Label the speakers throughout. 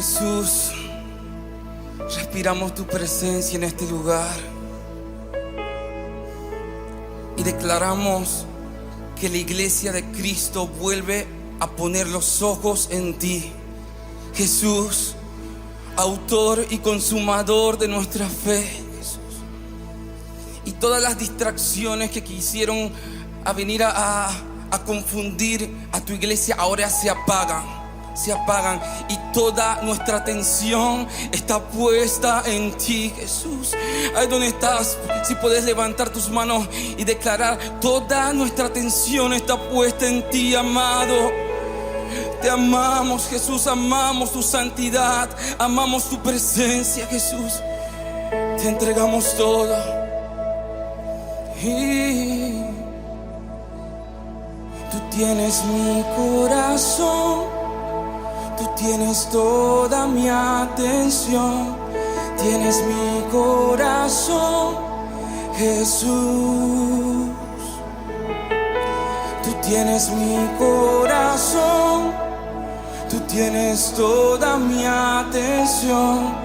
Speaker 1: Jesús, respiramos tu presencia en este lugar y declaramos que la iglesia de Cristo vuelve a poner los ojos en ti, Jesús, autor y consumador de nuestra fe, Jesús. Y todas las distracciones que quisieron venir a confundir a tu iglesia ahora se apagan. Y toda nuestra atención está puesta en ti, Jesús. Ahí donde estás, si puedes levantar tus manos y declarar: toda nuestra atención está puesta en ti, amado. Te amamos, Jesús, amamos tu santidad, amamos tu presencia, Jesús. Te entregamos todo. Y tú tienes mi corazón. Tú tienes toda mi atención, tienes mi corazón, Jesús. Tú tienes mi corazón, tú tienes toda mi atención,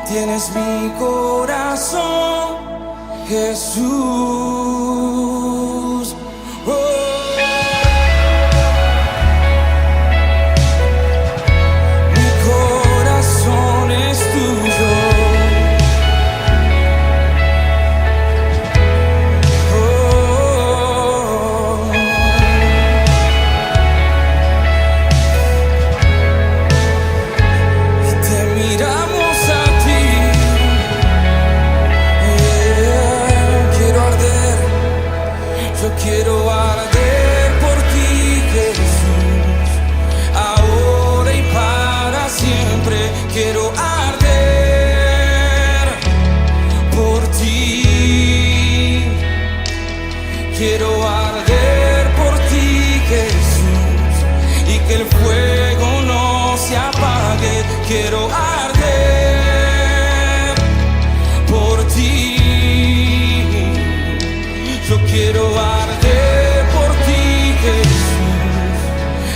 Speaker 1: tienes mi corazón, Jesús. Oh. Quiero arder por ti, Jesús, ahora y para siempre. Quiero arder por ti. Quiero arder por ti, Jesús, y que el fuego no se apague. Quiero arder por ti. Yo quiero arder por ti, Jesús,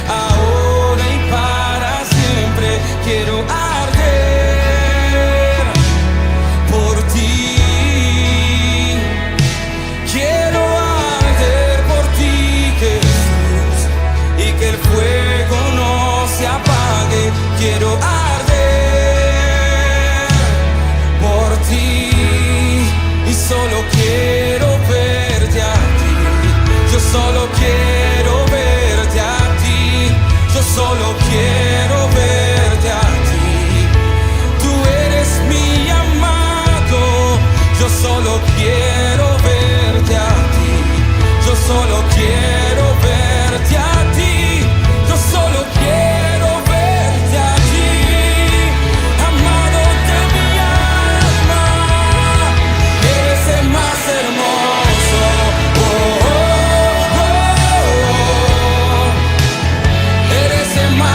Speaker 1: ahora y para siempre. Quiero arder por ti. Quiero arder por ti, Jesús, y que el fuego no se apague. Quiero arder por ti. Y solo quiero verte a ti. Yo solo quiero verte a ti. Yo solo quiero verte a ti. Tú eres mi amado. Yo solo quiero verte a ti. Yo solo quiero verte a ti. Yo solo quiero verte a ti. Amado de mi alma, eres el más hermoso. Oh, oh, oh, oh. Eres el más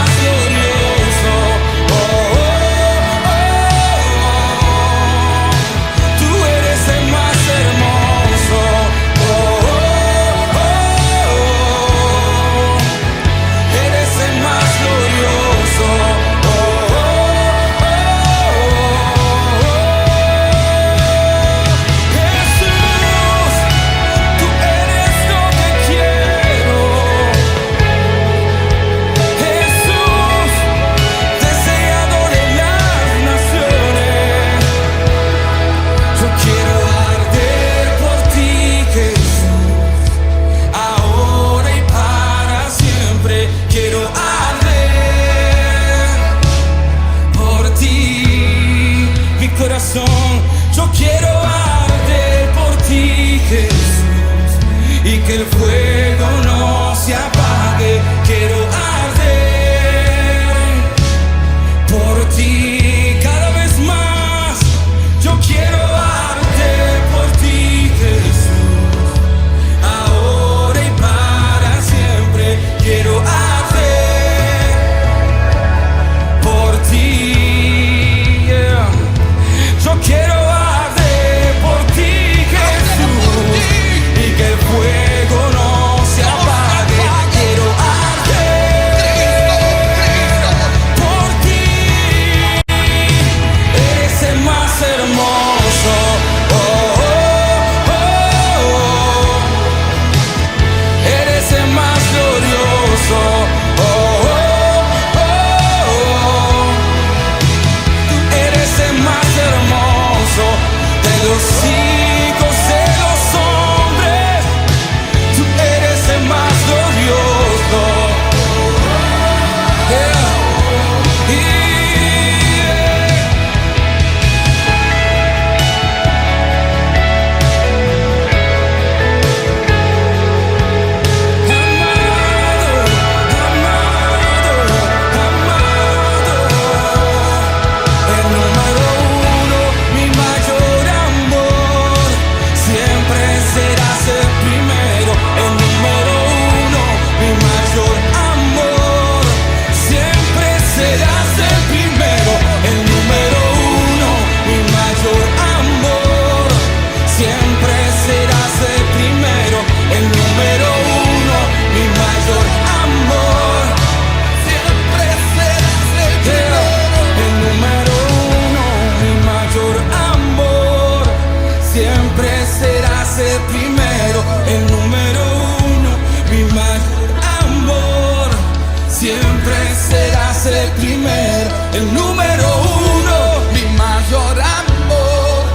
Speaker 1: el número uno, mi mayor amor.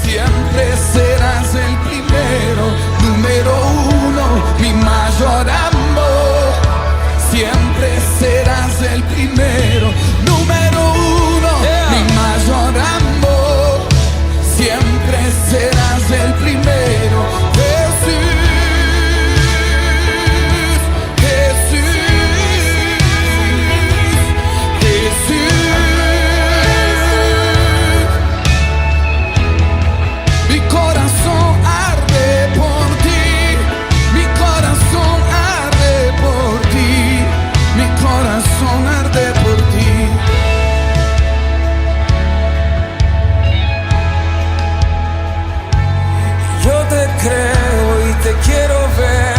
Speaker 1: Siempre serás el primero, número uno, mi mayor amor. Siempre serás el primero, número uno, mi mayor amor. Siempre serás el primero, Jesús, Jesús, Jesús. Mi corazón arde por ti, mi corazón arde por ti, mi corazón arde por ti. Yo te creo y te quiero ver,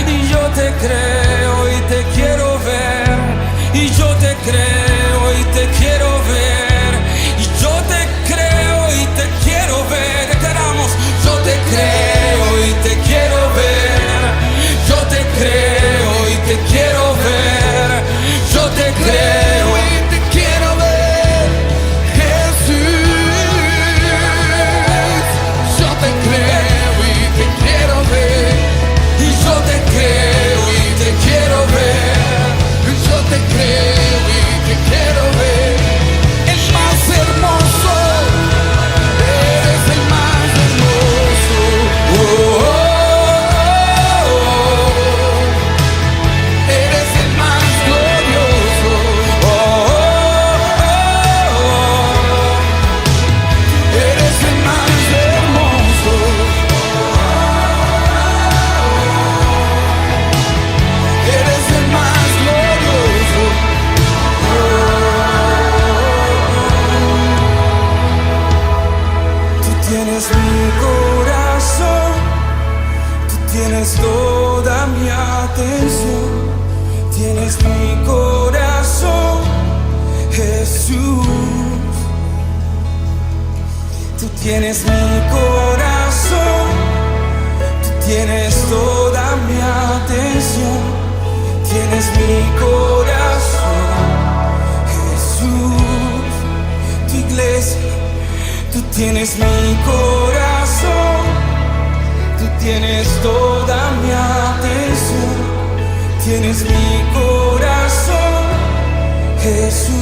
Speaker 1: y yo te creo y te quiero ver, y yo te creo y te quiero ver, y yo te creo y te quiero ver. Declaramos, yo te creo y te quiero ver, yo te creo y te quiero ver, yo te creo y te quiero ver, Jesús. Yo te creo y te quiero ver, y yo te creo y te quiero ver, yo te creo y te quiero ver. El más hermoso, eres el más hermoso. Oh, oh, oh. Eres el más glorioso. Oh, oh, oh. Eres el más hermoso. Eres el más glorioso. Tú tienes mi corazón, tú tienes toda mi atención, tienes mi corazón, Jesús. Tú tienes mi corazón, tú tienes toda mi atención, tienes mi corazón, Jesús. Tu iglesia, tú tienes mi corazón, tú tienes toda mi atención, tienes mi corazón, Jesús.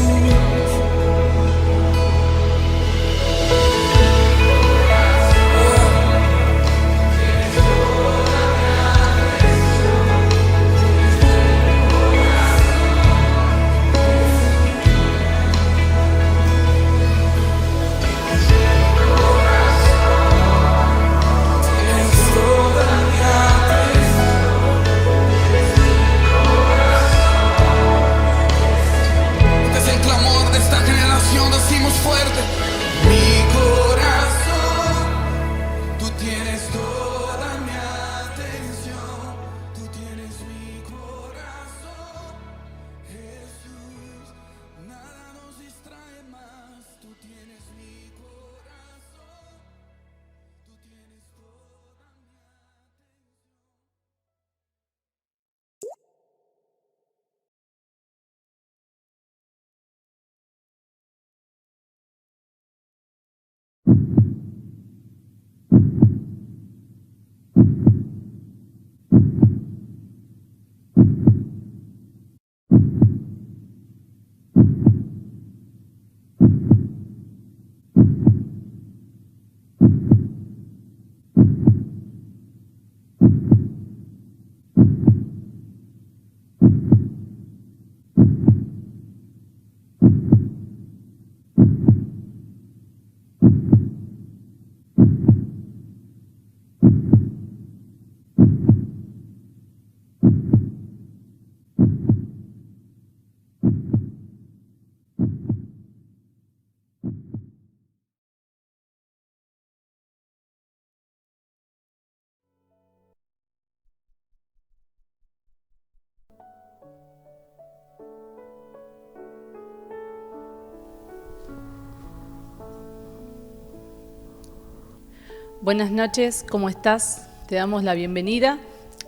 Speaker 2: Buenas noches, ¿cómo estás? Te damos la bienvenida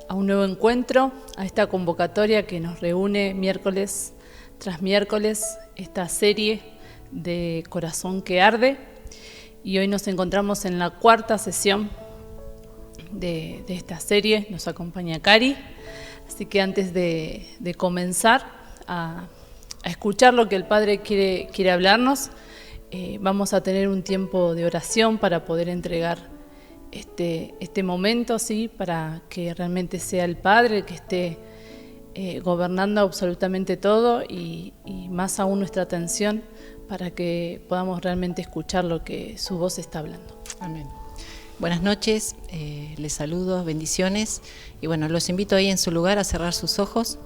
Speaker 2: a un nuevo encuentro, a esta convocatoria que nos reúne miércoles tras miércoles esta serie de Corazón que Arde, y hoy nos encontramos en la cuarta sesión de esta serie. Nos acompaña Cari, así que antes de comenzar a escuchar lo que el Padre quiere hablarnos, vamos a tener un tiempo de oración para poder entregar este momento, ¿sí? Para que realmente sea el Padre el que esté gobernando absolutamente todo y más aún nuestra atención, para que podamos realmente escuchar lo que su voz está hablando.
Speaker 3: Amén. Buenas noches, les saludo, bendiciones, y bueno, los invito ahí en su lugar a cerrar sus ojos.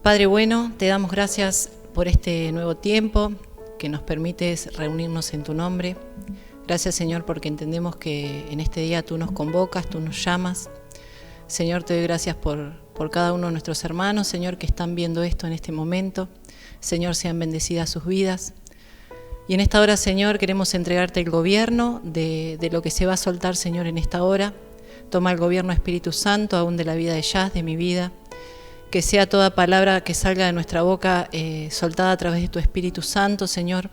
Speaker 3: Padre bueno, te damos gracias por este nuevo tiempo que nos permites reunirnos en tu nombre. Gracias, Señor, porque entendemos que en este día tú nos convocas, tú nos llamas. Señor, te doy gracias por cada uno de nuestros hermanos, Señor, que están viendo esto en este momento. Señor, sean bendecidas sus vidas. Y en esta hora, Señor, queremos entregarte el gobierno de lo que se va a soltar, Señor, en esta hora. Toma el gobierno, Espíritu Santo, aún de la vida de Jazz, de mi vida. Que sea toda palabra que salga de nuestra boca soltada a través de tu Espíritu Santo, Señor.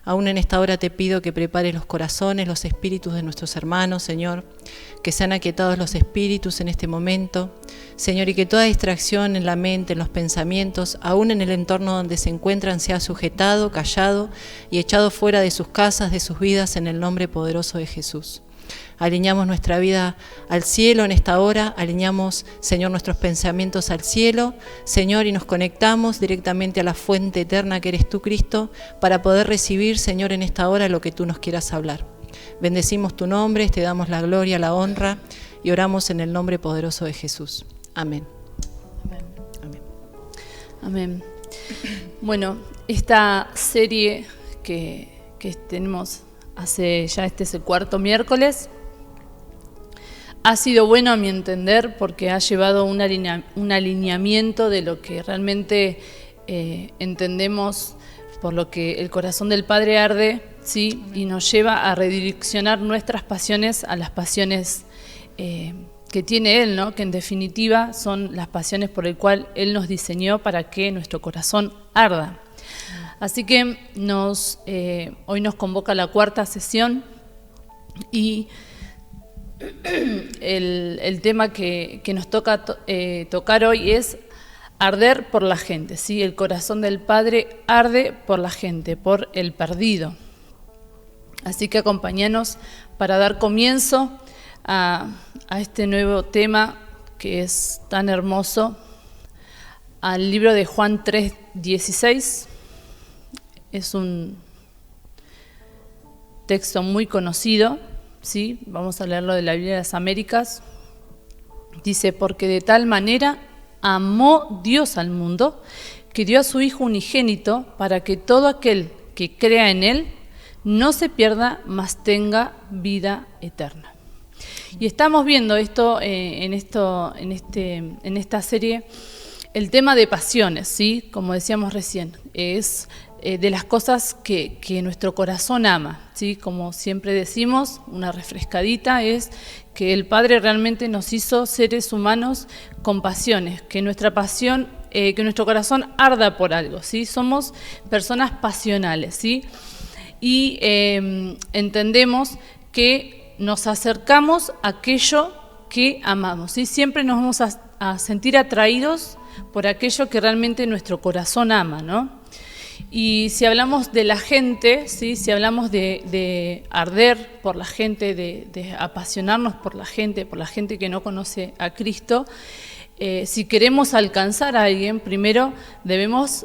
Speaker 3: Aún en esta hora te pido que prepares los corazones, los espíritus de nuestros hermanos, Señor, que sean aquietados los espíritus en este momento, Señor, y que toda distracción en la mente, en los pensamientos, aún en el entorno donde se encuentran, sea sujetado, callado y echado fuera de sus casas, de sus vidas, en el nombre poderoso de Jesús. Alineamos nuestra vida al cielo en esta hora, alineamos, Señor, nuestros pensamientos al cielo, Señor, y nos conectamos directamente a la fuente eterna que eres tú, Cristo, para poder recibir, Señor, en esta hora lo que tú nos quieras hablar. Bendecimos tu nombre, te damos la gloria, la honra, y oramos en el nombre poderoso de Jesús. Amén.
Speaker 2: Amén.
Speaker 3: Amén.
Speaker 2: Amén. Bueno, esta serie que tenemos hace ya, este es el cuarto miércoles, ha sido bueno a mi entender porque ha llevado un alineamiento de lo que realmente entendemos por lo que el corazón del Padre arde, ¿sí? Y nos lleva a redireccionar nuestras pasiones a las pasiones que tiene Él, ¿no? Que en definitiva son las pasiones por el cual Él nos diseñó para que nuestro corazón arda. Así que hoy nos convoca la cuarta sesión y el tema que nos toca tocar hoy es arder por la gente, ¿sí? El corazón del Padre arde por la gente, por el perdido. Así que acompáñanos para dar comienzo a este nuevo tema que es tan hermoso, al libro de Juan 3:16. Es un texto muy conocido, ¿sí? Vamos a leerlo de la Biblia de las Américas. Dice: porque de tal manera amó Dios al mundo, que dio a su Hijo unigénito, para que todo aquel que crea en Él no se pierda, mas tenga vida eterna. Y estamos viendo esto en esta serie, el tema de pasiones, ¿sí? Como decíamos recién, es de las cosas que nuestro corazón ama, ¿sí? Como siempre decimos, una refrescadita es que el Padre realmente nos hizo seres humanos con pasiones, que nuestra pasión, que nuestro corazón arda por algo, ¿sí? Somos personas pasionales, ¿sí? Y entendemos que nos acercamos a aquello que amamos, ¿sí? Siempre nos vamos a sentir atraídos por aquello que realmente nuestro corazón ama, ¿no? Y si hablamos de la gente, ¿sí? Si hablamos de arder por la gente, de apasionarnos por la gente que no conoce a Cristo, si queremos alcanzar a alguien, primero debemos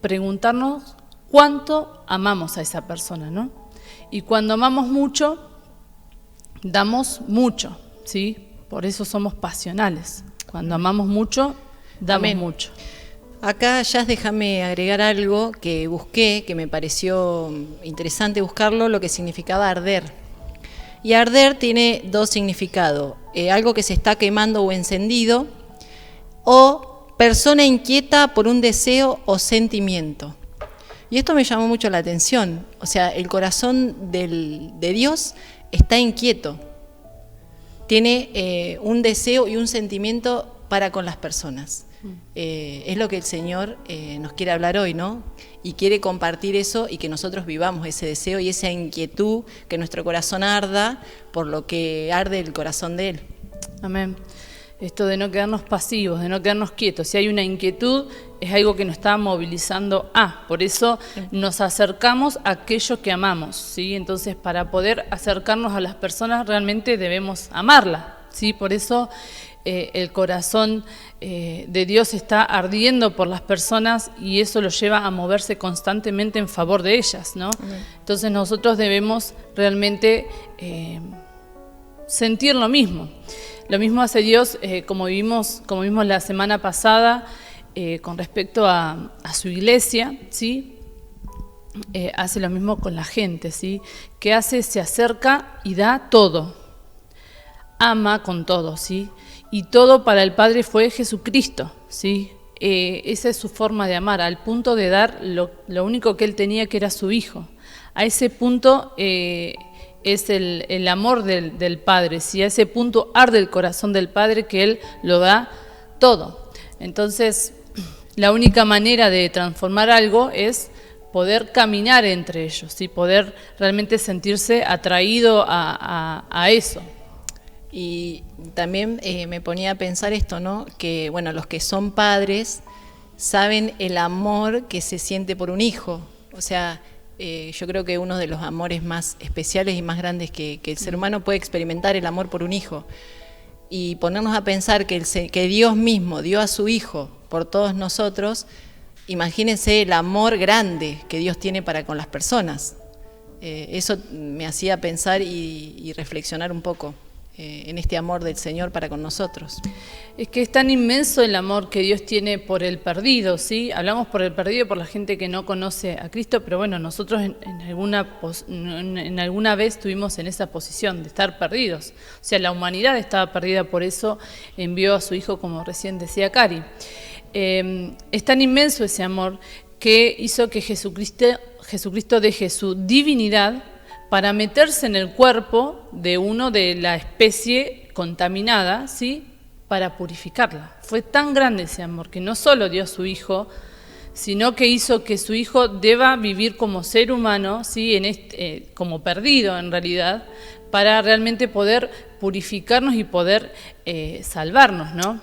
Speaker 2: preguntarnos cuánto amamos a esa persona, ¿no? Y cuando amamos mucho, damos mucho, ¿sí? Por eso somos pasionales. Cuando amamos mucho, damos
Speaker 3: Amén.
Speaker 2: mucho.
Speaker 3: Acá, Jazz, déjame agregar algo que busqué, que me pareció interesante buscarlo, lo que significaba arder. Y arder tiene dos significados: algo que se está quemando o encendido, o persona inquieta por un deseo o sentimiento. Y esto me llamó mucho la atención. O sea, el corazón de Dios está inquieto. Tiene un deseo y un sentimiento para con las personas. Es lo que el Señor nos quiere hablar hoy, ¿no? Y quiere compartir eso y que nosotros vivamos ese deseo y esa inquietud, que nuestro corazón arda por lo que arde el corazón de Él.
Speaker 2: Amén. Esto de no quedarnos pasivos, de no quedarnos quietos. Si hay una inquietud, es algo que nos está movilizando a. Por eso nos acercamos a aquello que amamos, ¿sí? Entonces, para poder acercarnos a las personas, realmente debemos amarlas, ¿sí? Por eso el corazón de Dios está ardiendo por las personas y eso lo lleva a moverse constantemente en favor de ellas, ¿no? Entonces, nosotros debemos realmente sentir lo mismo. Lo mismo hace Dios, como vimos la semana pasada, con respecto a su iglesia, ¿sí? Hace lo mismo con la gente, ¿sí? ¿Qué hace? Se acerca y da todo. Ama con todo, ¿sí? Y todo para el Padre fue Jesucristo, ¿sí? Esa es su forma de amar, al punto de dar lo único que Él tenía, que era su Hijo. A ese punto es el amor del Padre, ¿sí? A ese punto arde el corazón del Padre, que Él lo da todo. Entonces, la única manera de transformar algo es poder caminar entre ellos, ¿sí? Poder realmente sentirse atraído a eso.
Speaker 3: Y también me ponía a pensar esto, ¿no? Que, bueno, los que son padres saben el amor que se siente por un hijo. O sea, yo creo que uno de los amores más especiales y más grandes que el ser humano puede experimentar, el amor por un hijo. Y ponernos a pensar que Dios mismo dio a su Hijo por todos nosotros, imagínense el amor grande que Dios tiene para con las personas. Eso me hacía pensar y reflexionar un poco en este amor del Señor para con nosotros.
Speaker 2: Es que es tan inmenso el amor que Dios tiene por el perdido, ¿sí? Hablamos por el perdido, por la gente que no conoce a Cristo, pero bueno, nosotros en alguna vez estuvimos en esa posición de estar perdidos. O sea, la humanidad estaba perdida, por eso envió a su Hijo, como recién decía Cari. Es tan inmenso ese amor que hizo que Jesucristo deje su divinidad para meterse en el cuerpo de uno de la especie contaminada, ¿sí? Para purificarla. Fue tan grande ese amor que no solo dio a su Hijo, sino que hizo que su Hijo deba vivir como ser humano, ¿sí? Como perdido en realidad, para realmente poder purificarnos y poder salvarnos, ¿no?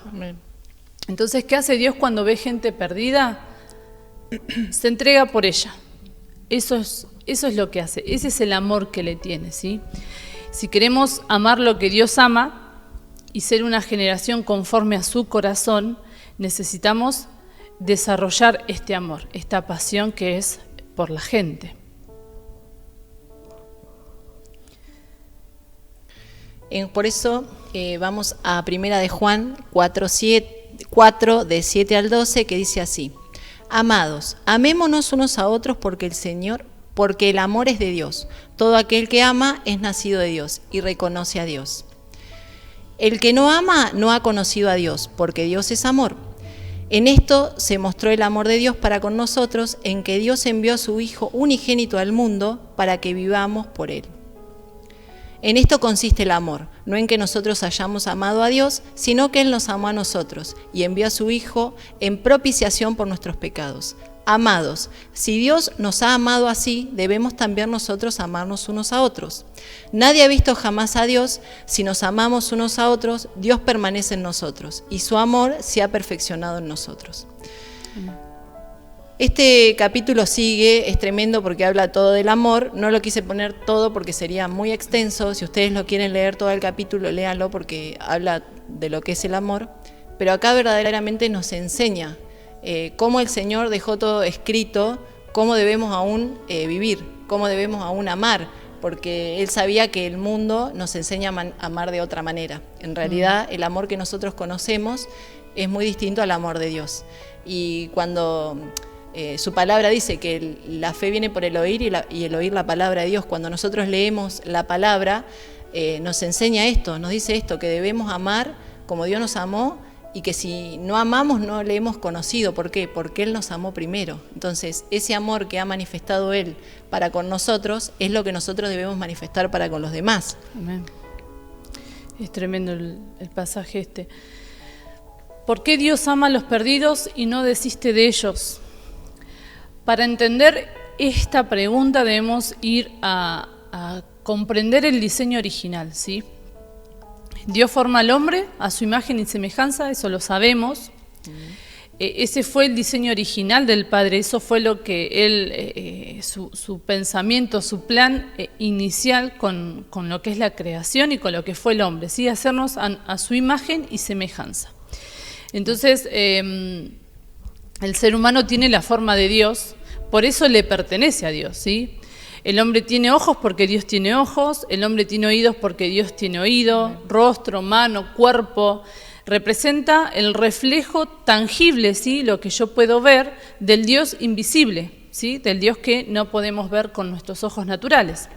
Speaker 2: Entonces, ¿qué hace Dios cuando ve gente perdida? Se entrega por ella. Eso es lo que hace, ese es el amor que le tiene, ¿sí? Si queremos amar lo que Dios ama y ser una generación conforme a su corazón, necesitamos desarrollar este amor, esta pasión que es por la gente.
Speaker 3: Por eso vamos a Primera de Juan 4, de 7 al 12, que dice así: Amados, amémonos unos a otros porque el amor es de Dios. Todo aquel que ama es nacido de Dios y reconoce a Dios. El que no ama no ha conocido a Dios, porque Dios es amor. En esto se mostró el amor de Dios para con nosotros, en que Dios envió a su Hijo unigénito al mundo para que vivamos por Él. En esto consiste el amor, no en que nosotros hayamos amado a Dios, sino que Él nos amó a nosotros y envió a su Hijo en propiciación por nuestros pecados. Amados, si Dios nos ha amado así, debemos también nosotros amarnos unos a otros. Nadie ha visto jamás a Dios. Si nos amamos unos a otros, Dios permanece en nosotros y su amor se ha perfeccionado en nosotros. Este capítulo sigue, es tremendo porque habla todo del amor. No lo quise poner todo porque sería muy extenso. Si ustedes lo quieren leer todo el capítulo, léanlo porque habla de lo que es el amor. Pero acá verdaderamente nos enseña cómo el Señor dejó todo escrito, cómo debemos aún vivir, cómo debemos aún amar, porque Él sabía que el mundo nos enseña a amar de otra manera. En realidad, el amor que nosotros conocemos es muy distinto al amor de Dios. Y cuando su palabra dice que la fe viene por el oír y el oír la palabra de Dios, cuando nosotros leemos la palabra, nos enseña esto, nos dice esto, que debemos amar como Dios nos amó, y que si no amamos no le hemos conocido. ¿Por qué? Porque Él nos amó primero. Entonces, ese amor que ha manifestado Él para con nosotros es lo que nosotros debemos manifestar para con los demás.
Speaker 2: Amén. Es tremendo el pasaje este. ¿Por qué Dios ama a los perdidos y no desiste de ellos? Para entender esta pregunta debemos ir a comprender el diseño original, ¿sí? Dios forma al hombre a su imagen y semejanza, eso lo sabemos. Ese fue el diseño original del Padre, eso fue lo que él, su pensamiento, su plan inicial con lo que es la creación y con lo que fue el hombre, ¿sí? Hacernos a su imagen y semejanza. Entonces, el ser humano tiene la forma de Dios, por eso le pertenece a Dios, ¿sí? El hombre tiene ojos porque Dios tiene ojos, el hombre tiene oídos porque Dios tiene oído, rostro, mano, cuerpo. Representa el reflejo tangible, ¿sí? Lo que yo puedo ver del Dios invisible, ¿sí? Del Dios que no podemos ver con nuestros ojos naturales.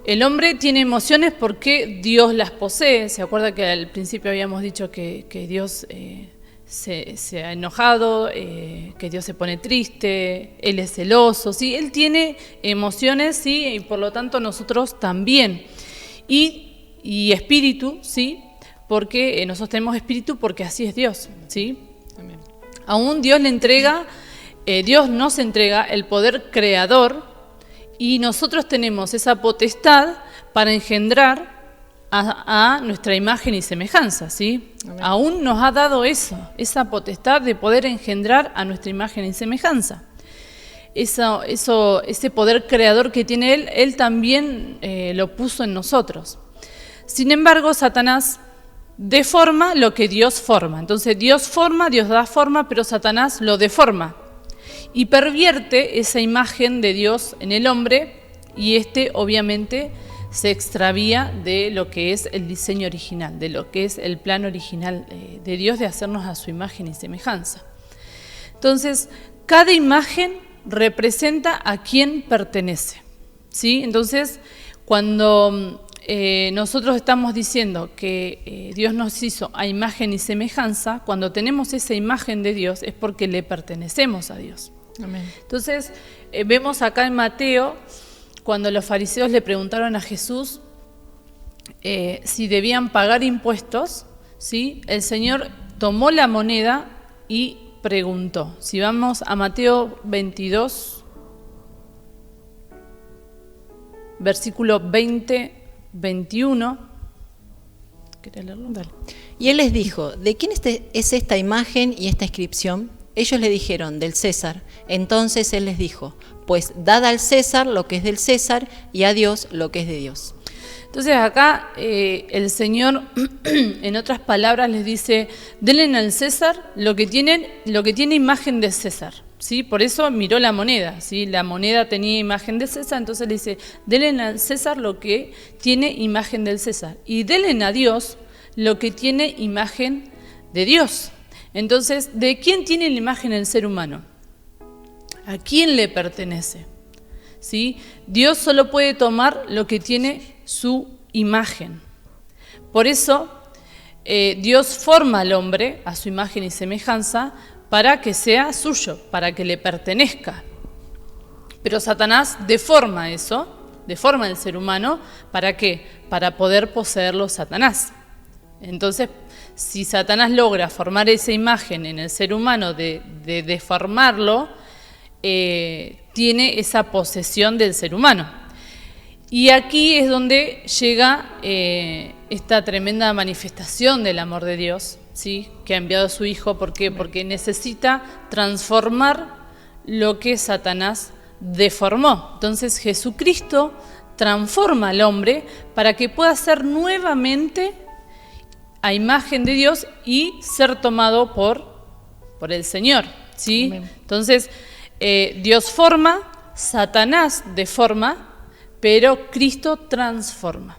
Speaker 2: El hombre tiene emociones porque Dios las posee. ¿Se acuerda que al principio habíamos dicho que Dios se ha enojado, que Dios se pone triste, Él es celoso, ¿sí? Él tiene emociones, ¿sí? Y por lo tanto nosotros también. Y espíritu, ¿sí? Porque nosotros tenemos espíritu porque así es Dios, ¿sí?
Speaker 3: Amén.
Speaker 2: Aún Dios le entrega, Dios nos entrega el poder creador y nosotros tenemos esa potestad para engendrar a nuestra imagen y semejanza, ¿sí? Amén. Aún nos ha dado esa potestad de poder engendrar a nuestra imagen y semejanza. Ese poder creador que tiene Él también lo puso en nosotros. Sin embargo, Satanás deforma lo que Dios forma. Entonces Dios forma, Dios da forma, pero Satanás lo deforma y pervierte esa imagen de Dios en el hombre y obviamente se extravía de lo que es el diseño original, de lo que es el plan original de Dios de hacernos a su imagen y semejanza. Entonces, cada imagen representa a quién pertenece, ¿sí? Entonces, cuando nosotros estamos diciendo que Dios nos hizo a imagen y semejanza, cuando tenemos esa imagen de Dios es porque le pertenecemos a Dios.
Speaker 3: Amén.
Speaker 2: Entonces, vemos acá en Mateo, cuando los fariseos le preguntaron a Jesús si debían pagar impuestos, ¿sí? El Señor tomó la moneda y preguntó. Si vamos a Mateo 22, versículo 20-21. ¿Querés leerlo? Dale.
Speaker 3: Y él les dijo, ¿de quién es esta imagen y esta inscripción? Ellos le dijeron, del César. Entonces él les dijo, pues dad al César lo que es del César y a Dios lo que es de Dios.
Speaker 2: Entonces acá el Señor, en otras palabras, les dice, denle al César lo que tiene imagen de César, ¿sí? Por eso miró la moneda, ¿sí? La moneda tenía imagen de César, entonces le dice, denle al César lo que tiene imagen del César y denle a Dios lo que tiene imagen de Dios. Entonces, ¿de quién tiene la imagen el ser humano? ¿A quién le pertenece? ¿Sí? Dios solo puede tomar lo que tiene su imagen. Por eso, Dios forma al hombre a su imagen y semejanza para que sea suyo, para que le pertenezca. Pero Satanás deforma eso, deforma el ser humano, ¿para qué? Para poder poseerlo Satanás. Entonces, si Satanás logra formar esa imagen en el ser humano de deformarlo, tiene esa posesión del ser humano. Y aquí es donde llega esta tremenda manifestación del amor de Dios, ¿sí? Que ha enviado a su Hijo. ¿Por qué? Porque necesita transformar lo que Satanás deformó. Entonces Jesucristo transforma al hombre para que pueda ser nuevamente a imagen de Dios y ser tomado por el Señor, ¿sí? Amén. Entonces, Dios forma, Satanás deforma, pero Cristo transforma.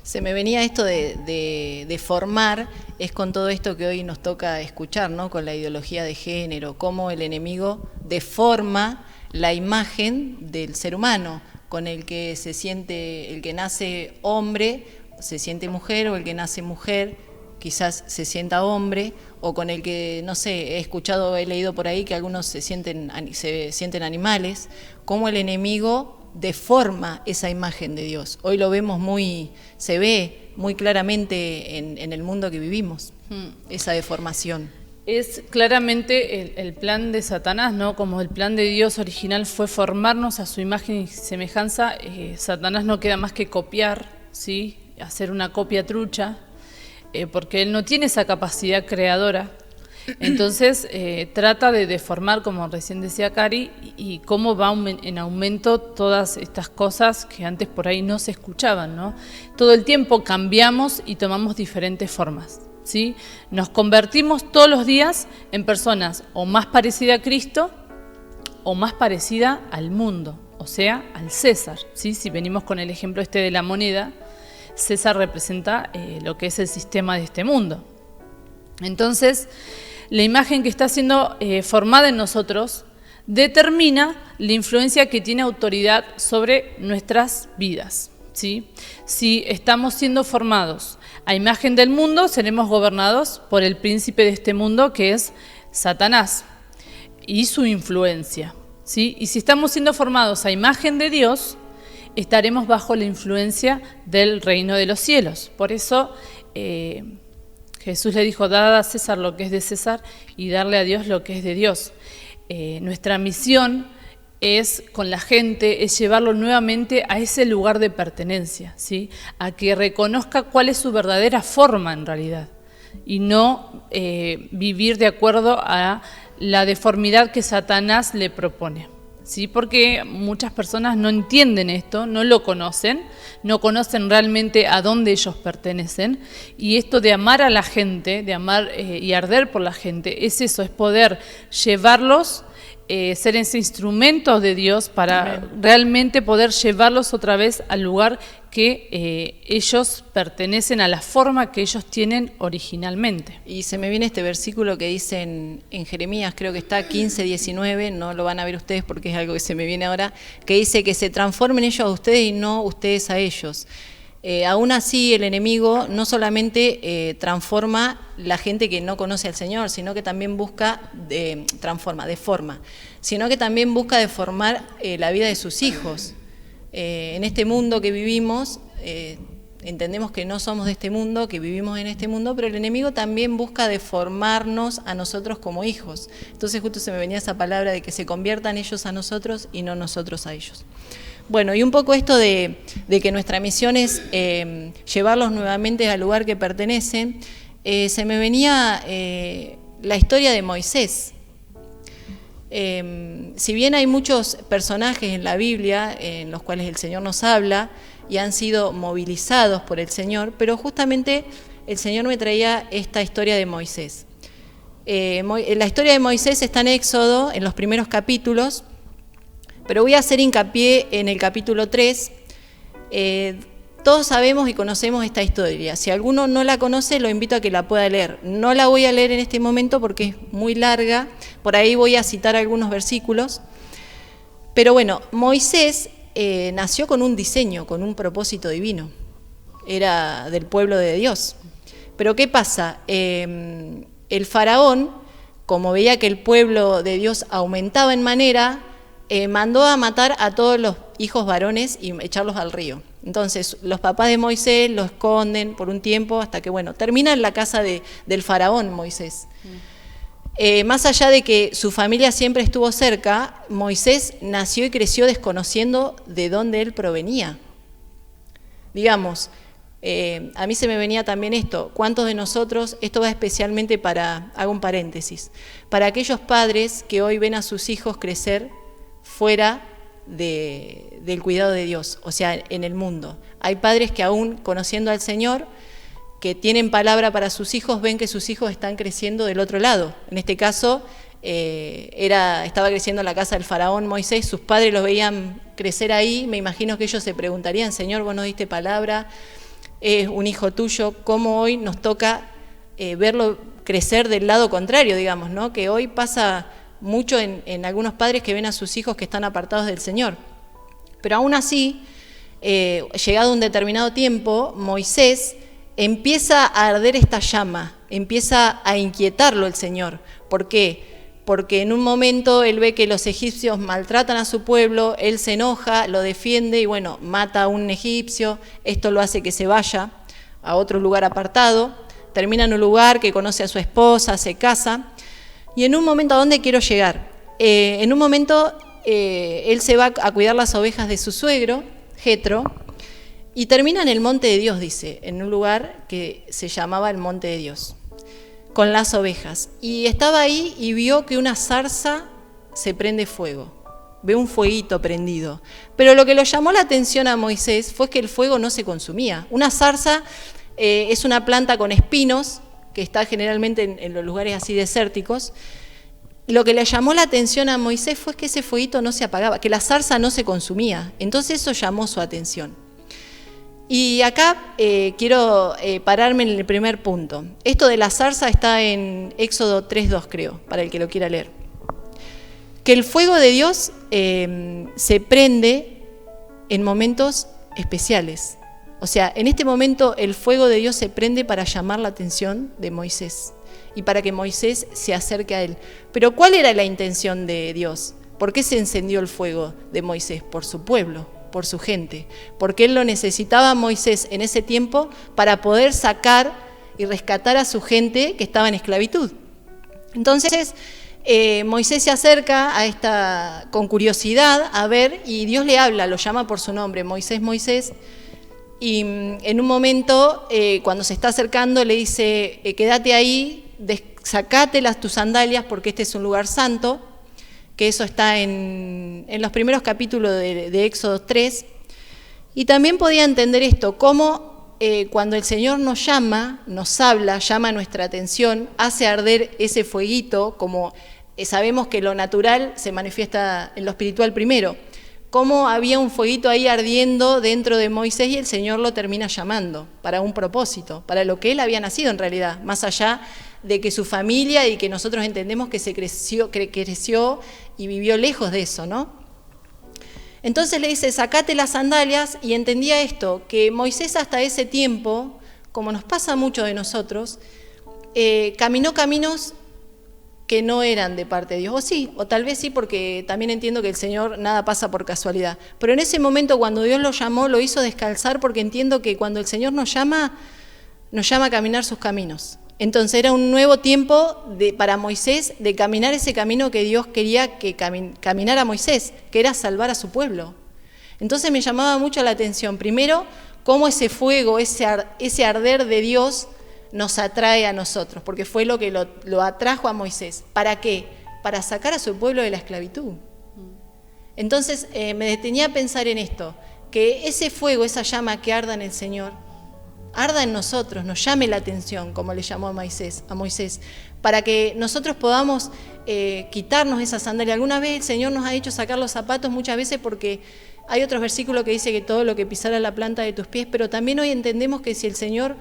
Speaker 3: Se me venía esto de formar, es con todo esto que hoy nos toca escuchar, ¿no? Con la ideología de género, cómo el enemigo deforma la imagen del ser humano, con el que se siente, el que nace hombre, se siente mujer, o el que nace mujer, quizás se sienta hombre, o con el que, no sé, he leído por ahí que algunos se sienten animales, cómo el enemigo deforma esa imagen de Dios. Hoy lo vemos se ve muy claramente en el mundo que vivimos, esa deformación.
Speaker 2: Es claramente el plan de Satanás, ¿no? Como el plan de Dios original fue formarnos a su imagen y semejanza, Satanás no queda más que copiar, ¿sí? Hacer una copia trucha, porque él no tiene esa capacidad creadora. Entonces trata de deformar, como recién decía Cari, y cómo va en aumento todas estas cosas que antes por ahí no se escuchaban, ¿no? Todo el tiempo cambiamos y tomamos diferentes formas, ¿sí? Nos convertimos todos los días en personas o más parecida a Cristo o más parecida al mundo, o sea, al César, ¿sí? Si venimos con el ejemplo de la moneda, César representa lo que es el sistema de este mundo. Entonces, la imagen que está siendo formada en nosotros determina la influencia que tiene autoridad sobre nuestras vidas, ¿sí? Si estamos siendo formados a imagen del mundo, seremos gobernados por el príncipe de este mundo, que es Satanás, y su influencia, ¿sí? Y si estamos siendo formados a imagen de Dios, estaremos bajo la influencia del reino de los cielos. Por eso Jesús le dijo: dad a César lo que es de César y darle a Dios lo que es de Dios. Nuestra misión es con la gente, es llevarlo nuevamente a ese lugar de pertenencia, ¿sí? A que reconozca cuál es su verdadera forma en realidad, y no vivir de acuerdo a la deformidad que Satanás le propone, ¿sí? Porque muchas personas no entienden esto, no lo conocen, no conocen realmente a dónde ellos pertenecen, y esto de amar a la gente, de amar y arder por la gente, es eso, es poder llevarlos, ser ese instrumento de Dios para realmente poder llevarlos otra vez al lugar que ellos pertenecen, a la forma que ellos tienen originalmente.
Speaker 3: Y se me viene este versículo que dice en Jeremías, creo que está 15:19, no lo van a ver ustedes porque es algo que se me viene ahora, que dice que se transformen ellos a ustedes y no ustedes a ellos. Aún así, el enemigo no solamente transforma la gente que no conoce al Señor, sino que también busca, deforma, sino que también busca deformar la vida de sus hijos. En este mundo que vivimos, entendemos que no somos de este mundo, que vivimos en este mundo, pero el enemigo también busca deformarnos a nosotros como hijos. Entonces justo se me venía esa palabra de que se conviertan ellos a nosotros y no nosotros a ellos. Bueno, y un poco esto de que nuestra misión es llevarlos nuevamente al lugar que pertenecen, se me venía la historia de Moisés. Si bien hay muchos personajes en la Biblia en los cuales el Señor nos habla y han sido movilizados por el Señor, pero justamente el Señor me traía esta historia de Moisés. La historia de Moisés está en Éxodo, en los primeros capítulos, pero voy a hacer hincapié en el capítulo 3. Todos sabemos y conocemos esta historia. Si alguno no la conoce, lo invito a que la pueda leer. No la voy a leer en este momento porque es muy larga. Por ahí voy a citar algunos versículos. Pero bueno, Moisés nació con un diseño, con un propósito divino. Era del pueblo de Dios. Pero ¿qué pasa? El faraón, como veía que el pueblo de Dios aumentaba en manera, mandó a matar a todos los hijos varones y echarlos al río. Entonces los papás de Moisés lo esconden por un tiempo hasta que, bueno, termina en la casa del faraón Moisés. Más allá de que su familia siempre estuvo cerca, Moisés nació y creció desconociendo de dónde él provenía. Digamos, a mí se me venía también esto, ¿cuántos de nosotros, esto va especialmente para, hago un paréntesis, para aquellos padres que hoy ven a sus hijos crecer fuera del cuidado de Dios, o sea, en el mundo? Hay padres que aún conociendo al Señor, que tienen palabra para sus hijos, ven que sus hijos están creciendo del otro lado. En este caso, estaba creciendo en la casa del faraón Moisés, sus padres los veían crecer ahí, me imagino que ellos se preguntarían: Señor, vos nos diste palabra, es un hijo tuyo, ¿cómo hoy nos toca verlo crecer del lado contrario, digamos, ¿no? Que hoy pasa mucho en algunos padres que ven a sus hijos que están apartados del Señor. Pero aún así, llegado un determinado tiempo, Moisés empieza a arder esta llama, empieza a inquietarlo el Señor. ¿Por qué? porque en un momento él ve que los egipcios maltratan a su pueblo, él se enoja, lo defiende y bueno, mata a un egipcio, esto lo hace que se vaya a otro lugar apartado, termina en un lugar que conoce a su esposa, se casa, y en un momento, ¿a dónde quiero llegar? En un momento él se va a cuidar las ovejas de su suegro, Jetro, y termina en el monte de Dios, dice, en un lugar que se llamaba el monte de Dios, con las ovejas. Y estaba ahí y vio que una zarza se prende fuego, ve un fueguito prendido. Pero lo que le llamó la atención a Moisés fue que el fuego no se consumía. Una zarza es una planta con espinos, que está generalmente en los lugares así desérticos. Lo que le llamó la atención a Moisés fue que ese fueguito no se apagaba, que la zarza no se consumía. Entonces eso llamó su atención. Y acá quiero pararme en el primer punto. Esto de la zarza está en Éxodo 3:2, creo, para el que lo quiera leer. Que el fuego de Dios se prende en momentos especiales. O sea, en este momento el fuego de Dios se prende para llamar la atención de Moisés y para que Moisés se acerque a él. Pero ¿cuál era la intención de Dios? ¿Por qué se encendió el fuego de Moisés? Por su pueblo, por su gente, porque él lo necesitaba a Moisés en ese tiempo para poder sacar y rescatar a su gente que estaba en esclavitud. Entonces Moisés se acerca a esta con curiosidad a ver, y Dios le habla, lo llama por su nombre, Moisés, Moisés, y en un momento cuando se está acercando le dice, quédate ahí, sacate tus sandalias porque este es un lugar santo, que eso está en los primeros capítulos de Éxodo 3, y también podía entender esto, cómo cuando el Señor nos llama, nos habla, llama nuestra atención, hace arder ese fueguito, como sabemos que lo natural se manifiesta en lo espiritual primero, cómo había un fueguito ahí ardiendo dentro de Moisés y el Señor lo termina llamando para un propósito, para lo que él había nacido en realidad, más allá de que su familia y que nosotros entendemos que creció y vivió lejos de eso, ¿no? Entonces le dice, sacate las sandalias, y entendía esto, que Moisés hasta ese tiempo, como nos pasa mucho de nosotros, caminó caminos que no eran de parte de Dios, o sí, o tal vez sí, porque también entiendo que el Señor nada pasa por casualidad, pero en ese momento cuando Dios lo llamó, lo hizo descalzar, porque entiendo que cuando el Señor nos llama a caminar sus caminos. Entonces era un nuevo tiempo para Moisés de caminar ese camino que Dios quería que caminara Moisés, que era salvar a su pueblo. Entonces me llamaba mucho la atención, primero, cómo ese fuego, ese arder de Dios nos atrae a nosotros, porque fue lo que lo atrajo a Moisés. ¿Para qué? Para sacar a su pueblo de la esclavitud. Entonces me detenía a pensar en esto, que ese fuego, esa llama que arda en el Señor, arda en nosotros, nos llame la atención, como le llamó a Moisés, para que nosotros podamos quitarnos esa sandalia. Alguna vez el Señor nos ha hecho sacar los zapatos, muchas veces porque hay otros versículos que dice que todo lo que pisara la planta de tus pies, pero también hoy entendemos que si el Señor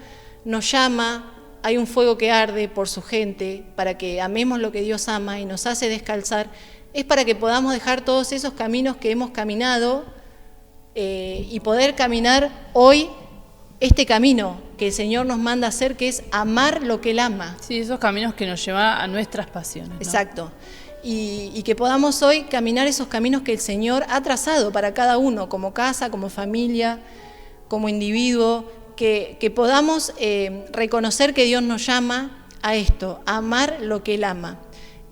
Speaker 3: nos llama, hay un fuego que arde por su gente, para que amemos lo que Dios ama y nos hace descalzar, es para que podamos dejar todos esos caminos que hemos caminado y poder caminar hoy este camino que el Señor nos manda a hacer, que es amar lo que Él ama.
Speaker 2: Sí, esos caminos que nos llevan a nuestras pasiones, ¿no?
Speaker 3: Exacto. Y que podamos hoy caminar esos caminos que el Señor ha trazado para cada uno, como casa, como familia, como individuo, que podamos reconocer que Dios nos llama a esto, a amar lo que Él ama.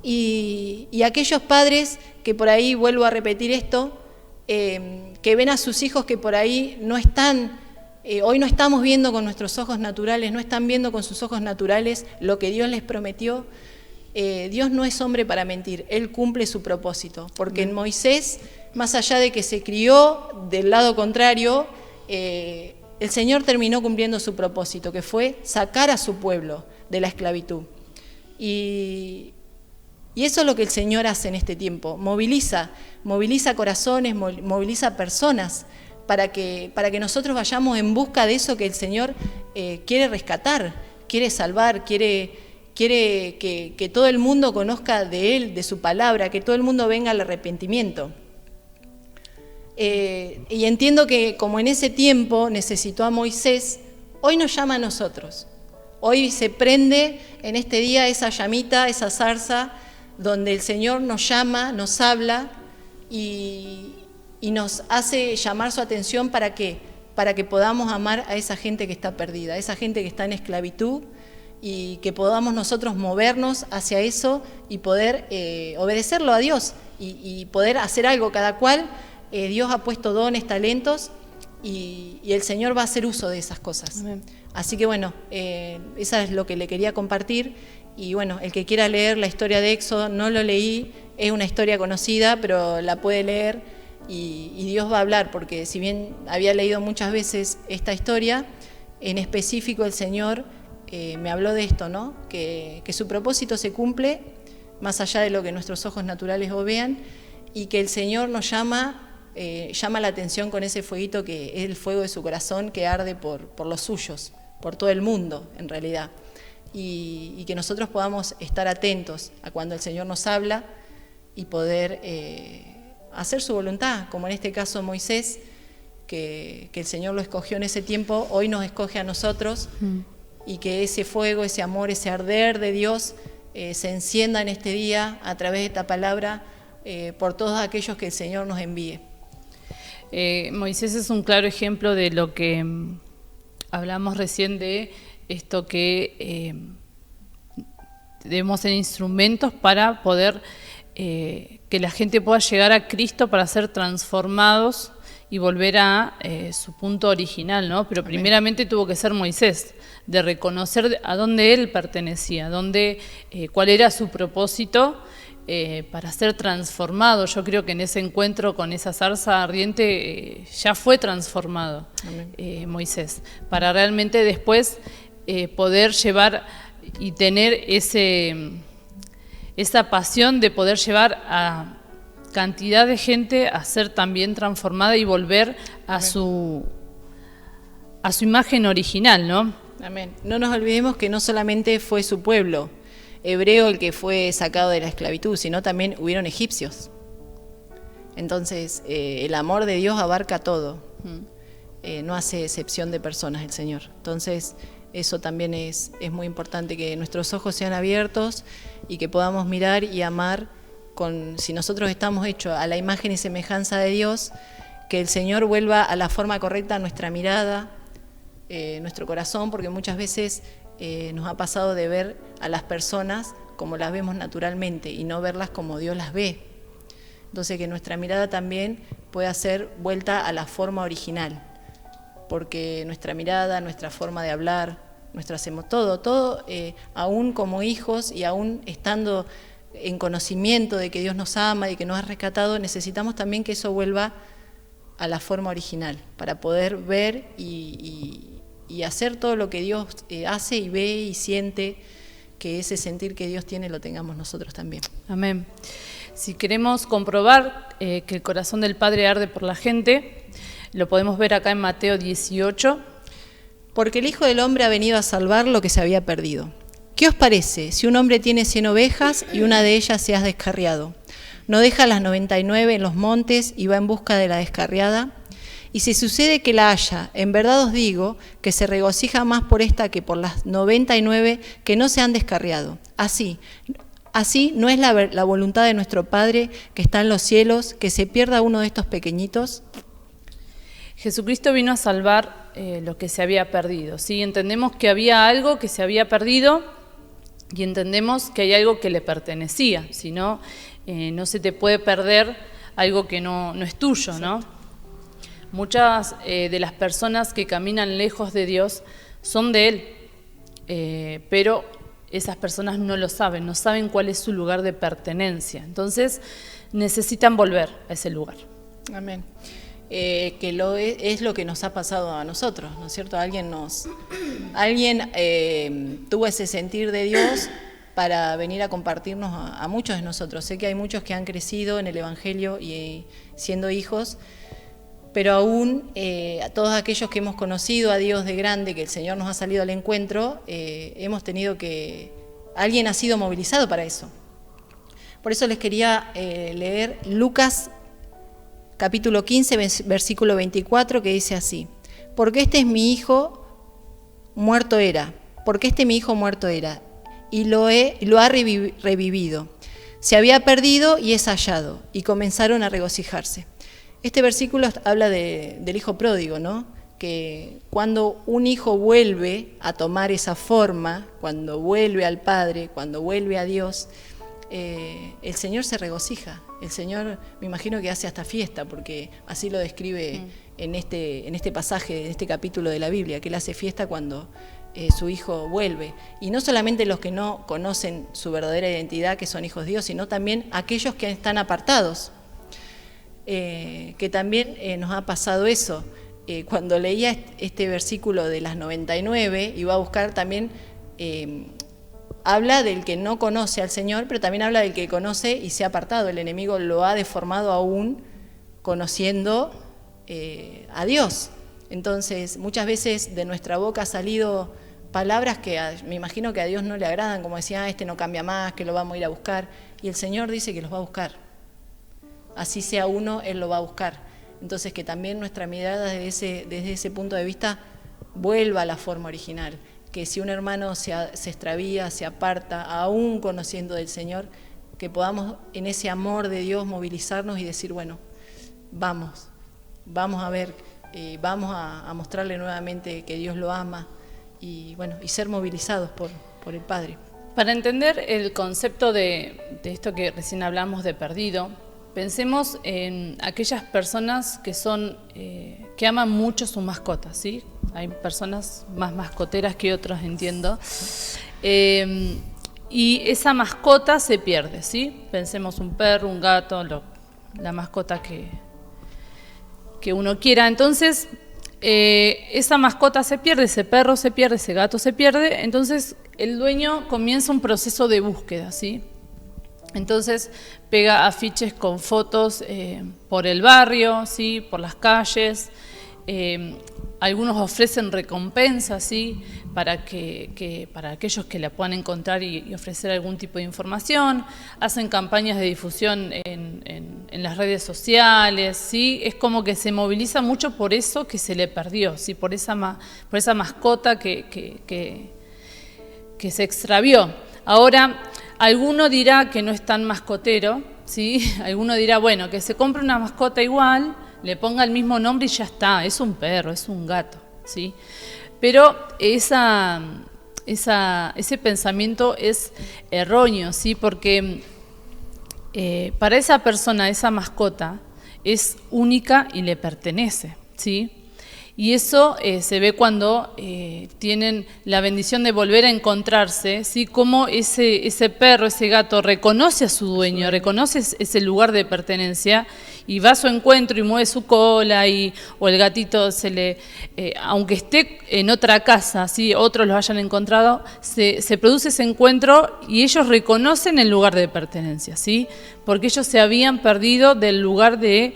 Speaker 3: Y aquellos padres que por ahí, vuelvo a repetir esto, que ven a sus hijos que por ahí no están, hoy no estamos viendo con nuestros ojos naturales, no están viendo con sus ojos naturales lo que Dios les prometió. Dios no es hombre para mentir, Él cumple su propósito, porque en Moisés, más allá de que se crió del lado contrario, el Señor terminó cumpliendo su propósito, que fue sacar a su pueblo de la esclavitud. Y eso es lo que el Señor hace en este tiempo, moviliza corazones, moviliza personas, para que nosotros vayamos en busca de eso que el Señor quiere rescatar, quiere salvar, quiere que todo el mundo conozca de Él, de su palabra, que todo el mundo venga al arrepentimiento. Y entiendo que como en ese tiempo necesitó a Moisés, hoy nos llama a nosotros. Hoy se prende en este día esa llamita, esa zarza donde el Señor nos llama, nos habla y nos hace llamar su atención ¿para qué? Para que podamos amar a esa gente que está perdida, a esa gente que está en esclavitud, y que podamos nosotros movernos hacia eso y poder obedecerlo a Dios y poder hacer algo. Cada cual, Dios ha puesto dones, talentos, y el Señor va a hacer uso de esas cosas.
Speaker 2: Amén.
Speaker 3: Así que bueno, eso es lo que le quería compartir. Y bueno, el que quiera leer la historia de Éxodo, no lo leí, es una historia conocida, pero la puede leer y Dios va a hablar, porque si bien había leído muchas veces esta historia, en específico el Señor me habló de esto, ¿no? Que su propósito se cumple más allá de lo que nuestros ojos naturales vean, y que el Señor nos llama la atención con ese fueguito que es el fuego de su corazón, que arde por los suyos, por todo el mundo en realidad, y que nosotros podamos estar atentos a cuando el Señor nos habla y poder hacer su voluntad, como en este caso Moisés, que el Señor lo escogió en ese tiempo, hoy nos escoge a nosotros, y que ese fuego, ese amor, ese arder de Dios se encienda en este día a través de esta palabra por todos aquellos que el Señor nos envíe.
Speaker 2: Moisés es un claro ejemplo de lo que hablamos recién, de esto que debemos ser instrumentos para poder que la gente pueda llegar a Cristo, para ser transformados y volver a su punto original, ¿no? Pero primeramente tuvo que ser Moisés, de reconocer a dónde él pertenecía, cuál era su propósito para ser transformado. Yo creo que en ese encuentro con esa zarza ardiente ya fue transformado Moisés, para realmente después poder llevar y tener esa pasión de poder llevar a cantidad de gente a ser también transformada y volver a su imagen original, ¿no?
Speaker 3: Amén. No nos olvidemos que no solamente fue su pueblo hebreo el que fue sacado de la esclavitud, sino también hubieron egipcios. Entonces, el amor de Dios abarca todo. No hace excepción de personas el Señor. Entonces, eso también es muy importante, que nuestros ojos sean abiertos y que podamos mirar y amar si nosotros estamos hechos a la imagen y semejanza de Dios, que el Señor vuelva a la forma correcta nuestra mirada, nuestro corazón, porque muchas veces nos ha pasado de ver a las personas como las vemos naturalmente y no verlas como Dios las ve. Entonces, que nuestra mirada también pueda ser vuelta a la forma original, porque nuestra mirada, nuestra forma de hablar, todo, aún como hijos y aún estando en conocimiento de que Dios nos ama y que nos ha rescatado, necesitamos también que eso vuelva a la forma original, para poder ver y hacer todo lo que Dios hace y ve y siente, que ese sentir que Dios tiene lo tengamos nosotros también.
Speaker 2: Amén. Si queremos comprobar que el corazón del Padre arde por la gente, lo podemos ver acá en Mateo 18.
Speaker 3: Porque el Hijo del Hombre ha venido a salvar lo que se había perdido. ¿Qué os parece si un hombre tiene 100 ovejas y una de ellas se ha descarriado? ¿No deja las 99 en los montes y va en busca de la descarriada? Y si sucede que la halla, en verdad os digo que se regocija más por esta que por las 99 que no se han descarriado. Así no es la voluntad de nuestro Padre que está en los cielos, que se pierda uno de estos pequeñitos.
Speaker 2: Jesucristo vino a salvar lo que se había perdido, ¿sí? Entendemos que había algo que se había perdido y entendemos que hay algo que le pertenecía, si no, no se te puede perder algo que no es tuyo, ¿no? Muchas de las personas que caminan lejos de Dios son de Él, pero esas personas no lo saben, no saben cuál es su lugar de pertenencia. Entonces necesitan volver a ese lugar.
Speaker 3: Amén. Que es lo que nos ha pasado a nosotros, ¿no es cierto? Alguien tuvo ese sentir de Dios para venir a compartirnos a muchos de nosotros. Sé que hay muchos que han crecido en el Evangelio y siendo hijos, pero aún a todos aquellos que hemos conocido a Dios de grande, que el Señor nos ha salido al encuentro, hemos tenido que... Alguien ha sido movilizado para eso. Por eso les quería leer Lucas capítulo 15, versículo 24, que dice así: porque este es mi hijo muerto era, y lo ha revivido. se había perdido y es hallado, y comenzaron a regocijarse. Este versículo habla del hijo pródigo, ¿no? Que cuando un hijo vuelve a tomar esa forma, cuando vuelve al Padre, cuando vuelve a Dios, el Señor se regocija. El Señor, me imagino que hace hasta fiesta, porque así lo describe en este pasaje, en este capítulo de la Biblia, que Él hace fiesta cuando su hijo vuelve. Y no solamente los que no conocen su verdadera identidad, que son hijos de Dios, sino también aquellos que están apartados, que también nos ha pasado eso. Cuando leía este versículo de las 99, iba a buscar también, habla del que no conoce al Señor, pero también habla del que conoce y se ha apartado. El enemigo lo ha deformado aún conociendo a Dios. Entonces, muchas veces de nuestra boca ha salido palabras que me imagino que a Dios no le agradan, como decía, este no cambia más, que lo vamos a ir a buscar. Y el Señor dice que los va a buscar. Así sea uno, Él lo va a buscar. Entonces, que también nuestra mirada desde ese punto de vista vuelva a la forma original. Que si un hermano se extravía, se aparta, aún conociendo del Señor, que podamos en ese amor de Dios movilizarnos y decir, bueno, vamos a ver, vamos a mostrarle nuevamente que Dios lo ama y bueno, y ser movilizados por el Padre.
Speaker 2: Para entender el concepto de esto que recién hablamos de perdido, pensemos en aquellas personas que aman mucho sus mascotas, ¿sí? Hay personas más mascoteras que otras, entiendo. Y esa mascota se pierde, ¿sí? Pensemos un perro, un gato, la mascota que uno quiera. Entonces, esa mascota se pierde, ese perro se pierde, ese gato se pierde. Entonces, el dueño comienza un proceso de búsqueda, ¿sí? Entonces pega afiches con fotos por el barrio, ¿sí? Por las calles. Algunos ofrecen recompensas, ¿sí? Para aquellos que la puedan encontrar y ofrecer algún tipo de información. Hacen campañas de difusión en las redes sociales, ¿sí? Es como que se moviliza mucho por eso que se le perdió, ¿sí? Por esa mascota que se extravió. Ahora, alguno dirá que no es tan mascotero, ¿sí? Alguno dirá, bueno, que se compre una mascota igual, le ponga el mismo nombre y ya está, es un perro, es un gato, ¿sí? Pero ese pensamiento es erróneo, ¿sí? Porque para esa persona, esa mascota, es única y le pertenece, ¿sí? Y eso se ve cuando tienen la bendición de volver a encontrarse, ¿sí? Cómo ese perro, ese gato reconoce a su dueño, reconoce ese lugar de pertenencia y va a su encuentro y mueve su cola, o el gatito aunque esté en otra casa, ¿sí? Otros lo hayan encontrado, se produce ese encuentro y ellos reconocen el lugar de pertenencia, ¿sí? Porque ellos se habían perdido del lugar de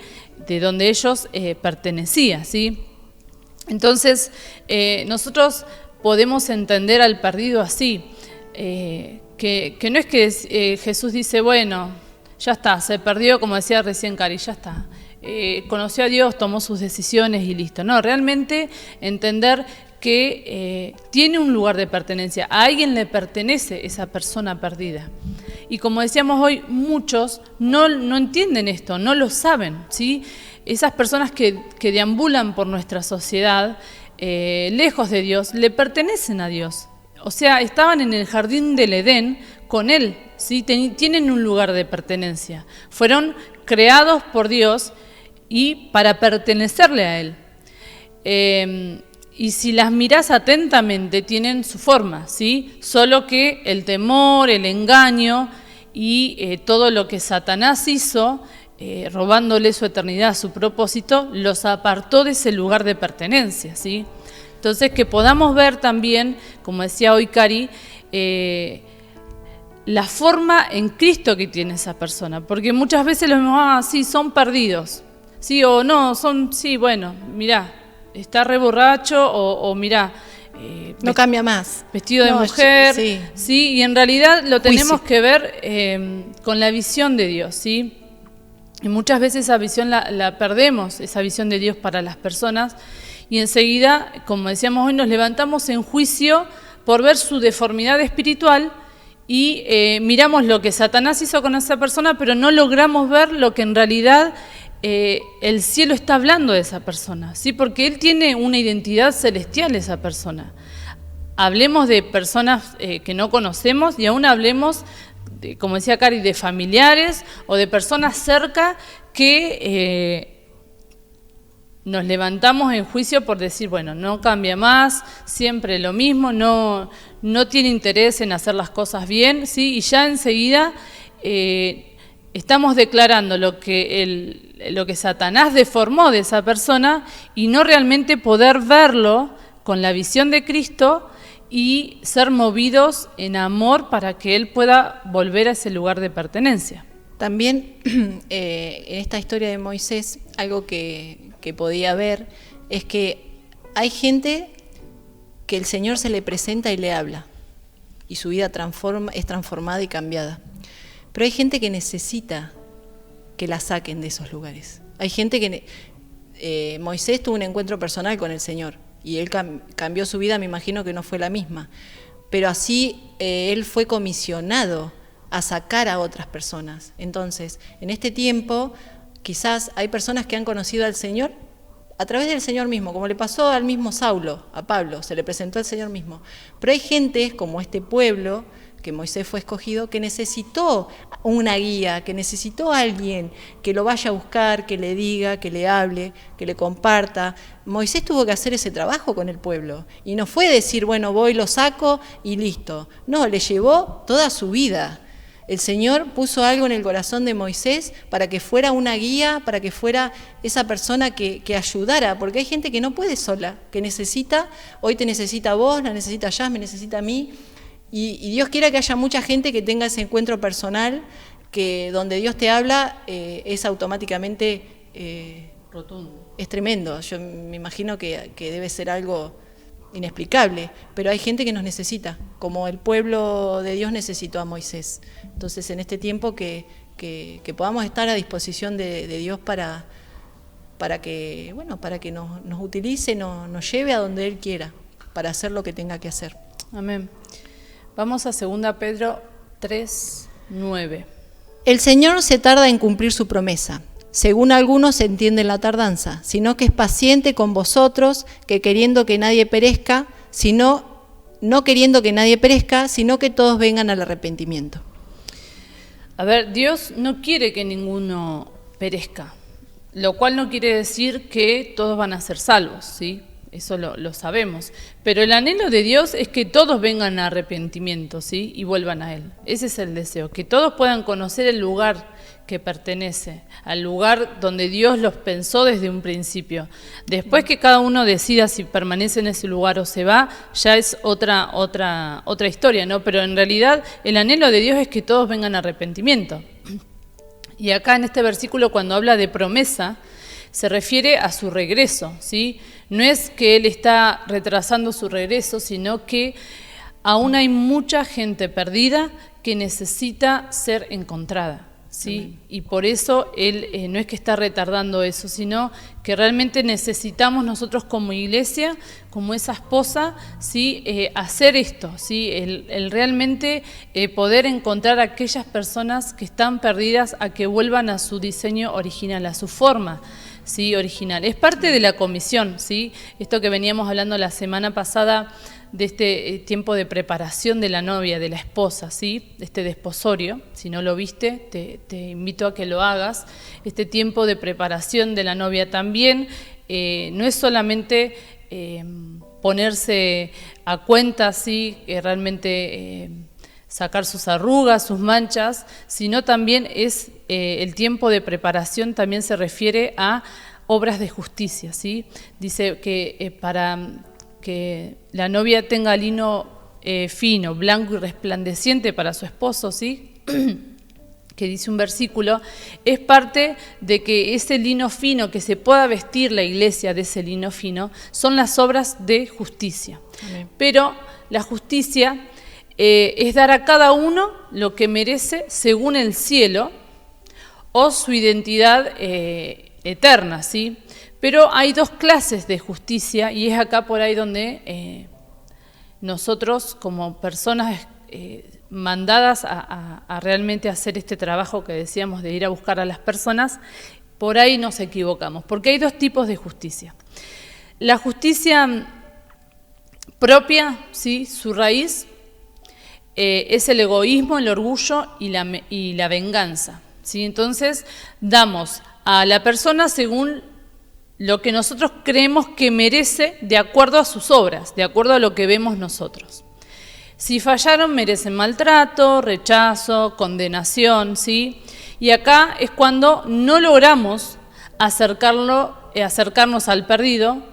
Speaker 2: donde ellos pertenecían, ¿sí? Entonces, nosotros podemos entender al perdido así, que no es que Jesús dice, bueno, ya está, se perdió, como decía recién Cari, ya está, conoció a Dios, tomó sus decisiones y listo. No, realmente entender que tiene un lugar de pertenencia, a alguien le pertenece esa persona perdida. Y como decíamos hoy, muchos no entienden esto, no lo saben, ¿sí? Esas personas que deambulan por nuestra sociedad, lejos de Dios, le pertenecen a Dios. O sea, estaban en el jardín del Edén con Él, ¿sí? Tienen un lugar de pertenencia. Fueron creados por Dios y para pertenecerle a Él. Y si las mirás atentamente, tienen su forma, ¿sí? Solo que el temor, el engaño y todo lo que Satanás hizo, robándole su eternidad, su propósito, los apartó de ese lugar de pertenencia, ¿sí? Entonces, que podamos ver también, como decía hoy Cari, la forma en Cristo que tiene esa persona, porque muchas veces los vemos, sí, son perdidos, sí, o no, sí, bueno, mirá, está re borracho, o mirá,
Speaker 3: no cambia más.
Speaker 2: Vestido de mujer, sí, y en realidad lo tenemos que ver con la visión de Dios, ¿sí? Y muchas veces esa visión la perdemos, esa visión de Dios para las personas, y enseguida, como decíamos hoy, nos levantamos en juicio por ver su deformidad espiritual y miramos lo que Satanás hizo con esa persona, pero no logramos ver lo que en realidad el cielo está hablando de esa persona, ¿sí? Porque él tiene una identidad celestial, esa persona. Hablemos de personas que no conocemos y aún hablemos, como decía Cari, de familiares o de personas cerca que nos levantamos en juicio por decir, bueno, no cambia más, siempre lo mismo, no tiene interés en hacer las cosas bien, ¿sí? Y ya enseguida estamos declarando lo que Satanás deformó de esa persona y no realmente poder verlo con la visión de Cristo y ser movidos en amor para que Él pueda volver a ese lugar de pertenencia.
Speaker 3: También en esta historia de Moisés, algo que podía ver es que hay gente que el Señor se le presenta y le habla, y su vida es transformada y cambiada. Pero hay gente que necesita que la saquen de esos lugares. Hay gente que... Moisés tuvo un encuentro personal con el Señor, y él cambió su vida, me imagino que no fue la misma. Pero así él fue comisionado a sacar a otras personas. Entonces, en este tiempo, quizás hay personas que han conocido al Señor a través del Señor mismo, como le pasó al mismo Saulo, a Pablo, se le presentó al Señor mismo. Pero hay gente, como este pueblo, que Moisés fue escogido, que necesitó una guía, que necesitó a alguien que lo vaya a buscar, que le diga, que le hable, que le comparta. Moisés tuvo que hacer ese trabajo con el pueblo, y no fue decir, bueno, voy, lo saco y listo. No, le llevó toda su vida. El Señor puso algo en el corazón de Moisés para que fuera una guía, para que fuera esa persona que ayudara, porque hay gente que no puede sola, que necesita, hoy te necesita a vos, la necesita a Jazz, me necesita a mí, y Dios quiera que haya mucha gente que tenga ese encuentro personal, que donde Dios te habla es automáticamente
Speaker 2: rotundo.
Speaker 3: Es tremendo. Yo me imagino que debe ser algo inexplicable, pero hay gente que nos necesita, como el pueblo de Dios necesitó a Moisés. Entonces, en este tiempo que podamos estar a disposición de Dios para que nos utilice, nos lleve a donde Él quiera, para hacer lo que tenga que hacer.
Speaker 2: Amén. Vamos a 2 Pedro 3:9.
Speaker 3: El Señor se tarda en cumplir su promesa, según algunos entienden la tardanza, sino que es paciente con vosotros, que queriendo que nadie perezca, no queriendo que nadie perezca, sino que todos vengan al arrepentimiento.
Speaker 2: A ver, Dios no quiere que ninguno perezca, lo cual no quiere decir que todos van a ser salvos, ¿sí? Eso lo sabemos. Pero el anhelo de Dios es que todos vengan a arrepentimiento, ¿sí? Y vuelvan a Él. Ese es el deseo, que todos puedan conocer el lugar que pertenece, al lugar donde Dios los pensó desde un principio. Después que cada uno decida si permanece en ese lugar o se va, ya es otra historia, ¿no? Pero en realidad el anhelo de Dios es que todos vengan a arrepentimiento. Y acá en este versículo, cuando habla de promesa, se refiere a su regreso, ¿sí? No es que Él está retrasando su regreso, sino que aún hay mucha gente perdida que necesita ser encontrada, ¿sí? Y por eso Él no es que está retardando eso, sino que realmente necesitamos nosotros como iglesia, como esa esposa, ¿sí? Hacer esto, ¿sí? El realmente poder encontrar a aquellas personas que están perdidas a que vuelvan a su diseño original, a su forma, ¿sí? Original. Es parte de la comisión, ¿sí? Esto que veníamos hablando la semana pasada de este tiempo de preparación de la novia, de la esposa, ¿sí? Este desposorio, si no lo viste, te invito a que lo hagas. Este tiempo de preparación de la novia también no es solamente ponerse a cuenta, ¿sí? Realmente sacar sus arrugas, sus manchas, sino también es el tiempo de preparación, también se refiere a obras de justicia, ¿sí? Dice que para que la novia tenga lino fino, blanco y resplandeciente para su esposo, ¿sí? Que dice un versículo, es parte de que ese lino fino, que se pueda vestir la iglesia de ese lino fino, son las obras de justicia. Amén. Pero la justicia es dar a cada uno lo que merece según el cielo o su identidad eterna, ¿sí? Pero hay dos clases de justicia y es acá por ahí donde nosotros como personas mandadas a realmente hacer este trabajo que decíamos de ir a buscar a las personas, por ahí nos equivocamos, porque hay dos tipos de justicia. La justicia propia, ¿sí? Su raíz es el egoísmo, el orgullo y la venganza, ¿sí? Entonces damos a la persona según lo que nosotros creemos que merece de acuerdo a sus obras, de acuerdo a lo que vemos nosotros. Si fallaron, merecen maltrato, rechazo, condenación, ¿sí? Y acá es cuando no logramos acercarnos al perdido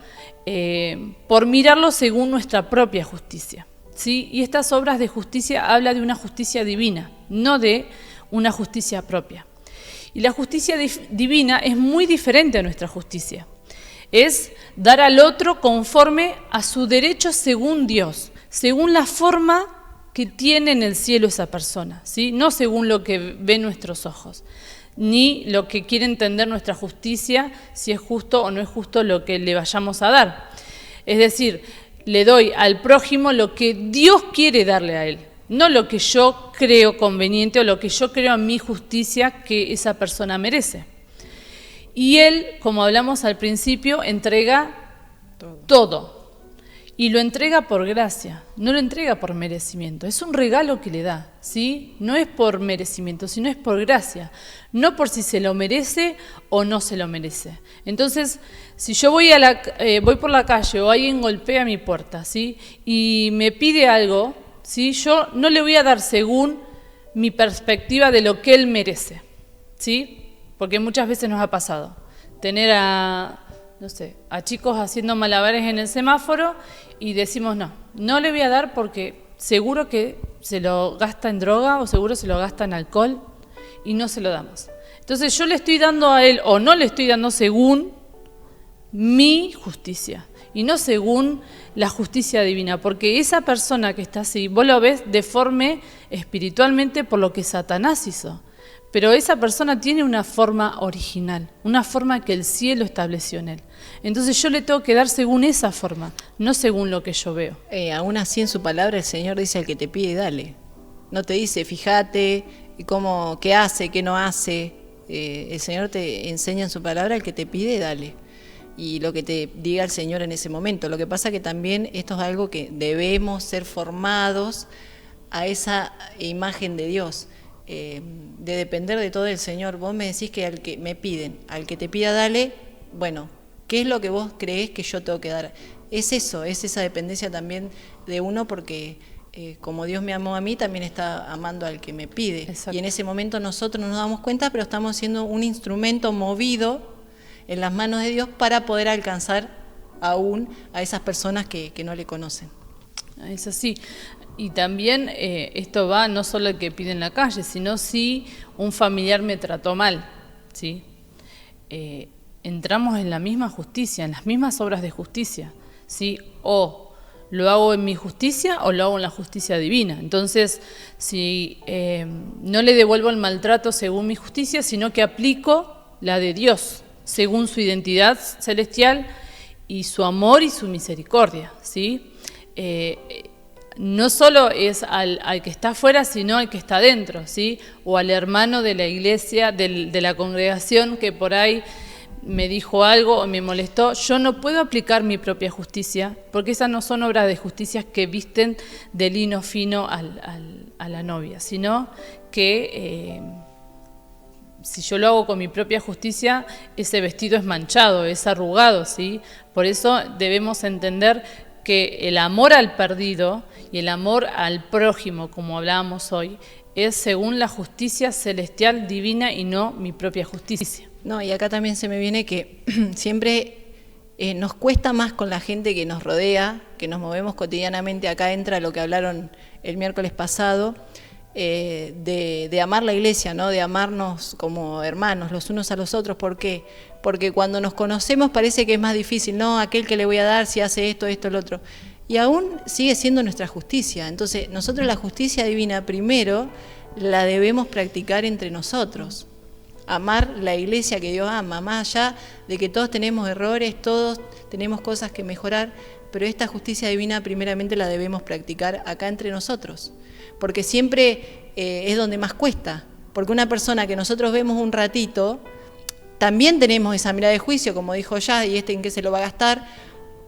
Speaker 2: por mirarlo según nuestra propia justicia, ¿sí? Y estas obras de justicia habla de una justicia divina, no de una justicia propia. Y la justicia divina es muy diferente a nuestra justicia. Es dar al otro conforme a su derecho según Dios, según la forma que tiene en el cielo esa persona, ¿sí? No según lo que ven nuestros ojos, ni lo que quiere entender nuestra justicia, si es justo o no es justo lo que le vayamos a dar. Es decir, le doy al prójimo lo que Dios quiere darle a él, no lo que yo creo conveniente o lo que yo creo en mi justicia que esa persona merece. Y Él, como hablamos al principio, entrega todo. Y lo entrega por gracia, no lo entrega por merecimiento. Es un regalo que le da, ¿sí? No es por merecimiento, sino es por gracia. No por si se lo merece o no se lo merece. Entonces, si yo voy por la calle o alguien golpea mi puerta, ¿sí? Y me pide algo, ¿sí? Yo no le voy a dar según mi perspectiva de lo que él merece, ¿sí? Porque muchas veces nos ha pasado tener a chicos haciendo malabares en el semáforo y decimos no le voy a dar porque seguro que se lo gasta en droga o seguro se lo gasta en alcohol y no se lo damos. Entonces yo le estoy dando a él o no le estoy dando según mi justicia y no según la justicia divina, porque esa persona que está así, vos lo ves deforme espiritualmente por lo que Satanás hizo. Pero esa persona tiene una forma original, una forma que el cielo estableció en él. Entonces yo le tengo que dar según esa forma, no según lo que yo veo.
Speaker 3: Aún así en su palabra el Señor dice al que te pide, dale. No te dice, fíjate qué hace, qué no hace. El Señor te enseña en su palabra al que te pide, dale. Y lo que te diga el Señor en ese momento. Lo que pasa que también esto es algo que debemos ser formados a esa imagen de Dios. De depender de todo el Señor. Vos me decís que al que me piden, al que te pida dale, bueno, ¿qué es lo que vos creés que yo tengo que dar? Es eso, es esa dependencia también de uno porque como Dios me amó a mí, también está amando al que me pide. Exacto. Y en ese momento nosotros no nos damos cuenta, pero estamos siendo un instrumento movido en las manos de Dios para poder alcanzar aún a esas personas que no le conocen.
Speaker 2: Es así. Y también esto va no solo al que pide en la calle, sino si un familiar me trató mal, ¿sí? Entramos en la misma justicia, en las mismas obras de justicia, ¿sí? O lo hago en mi justicia o lo hago en la justicia divina. Entonces, si no le devuelvo el maltrato según mi justicia, sino que aplico la de Dios, según su identidad celestial y su amor y su misericordia, ¿sí? No solo es al que está afuera, sino al que está dentro, ¿sí? O al hermano de la iglesia, de la congregación que por ahí me dijo algo o me molestó. Yo no puedo aplicar mi propia justicia, porque esas no son obras de justicia que visten de lino fino a la novia, sino que si yo lo hago con mi propia justicia, ese vestido es manchado, es arrugado, ¿sí? Por eso debemos entender que el amor al perdido y el amor al prójimo, como hablábamos hoy, es según la justicia celestial divina y no mi propia justicia.
Speaker 3: No, y acá también se me viene que siempre nos cuesta más con la gente que nos rodea, que nos movemos cotidianamente. Acá entra lo que hablaron el miércoles pasado, de amar la iglesia, ¿no? De amarnos como hermanos los unos a los otros. ¿Por qué? Porque cuando nos conocemos parece que es más difícil, ¿no? Aquel que le voy a dar si hace esto, esto, lo otro. Y aún sigue siendo nuestra justicia. Entonces nosotros la justicia divina primero la debemos practicar entre nosotros. Amar la iglesia que Dios ama, más allá de que todos tenemos errores, todos tenemos cosas que mejorar, pero esta justicia divina primeramente la debemos practicar acá entre nosotros, porque siempre es donde más cuesta, porque una persona que nosotros vemos un ratito, también tenemos esa mirada de juicio, como dijo ya, y en qué se lo va a gastar,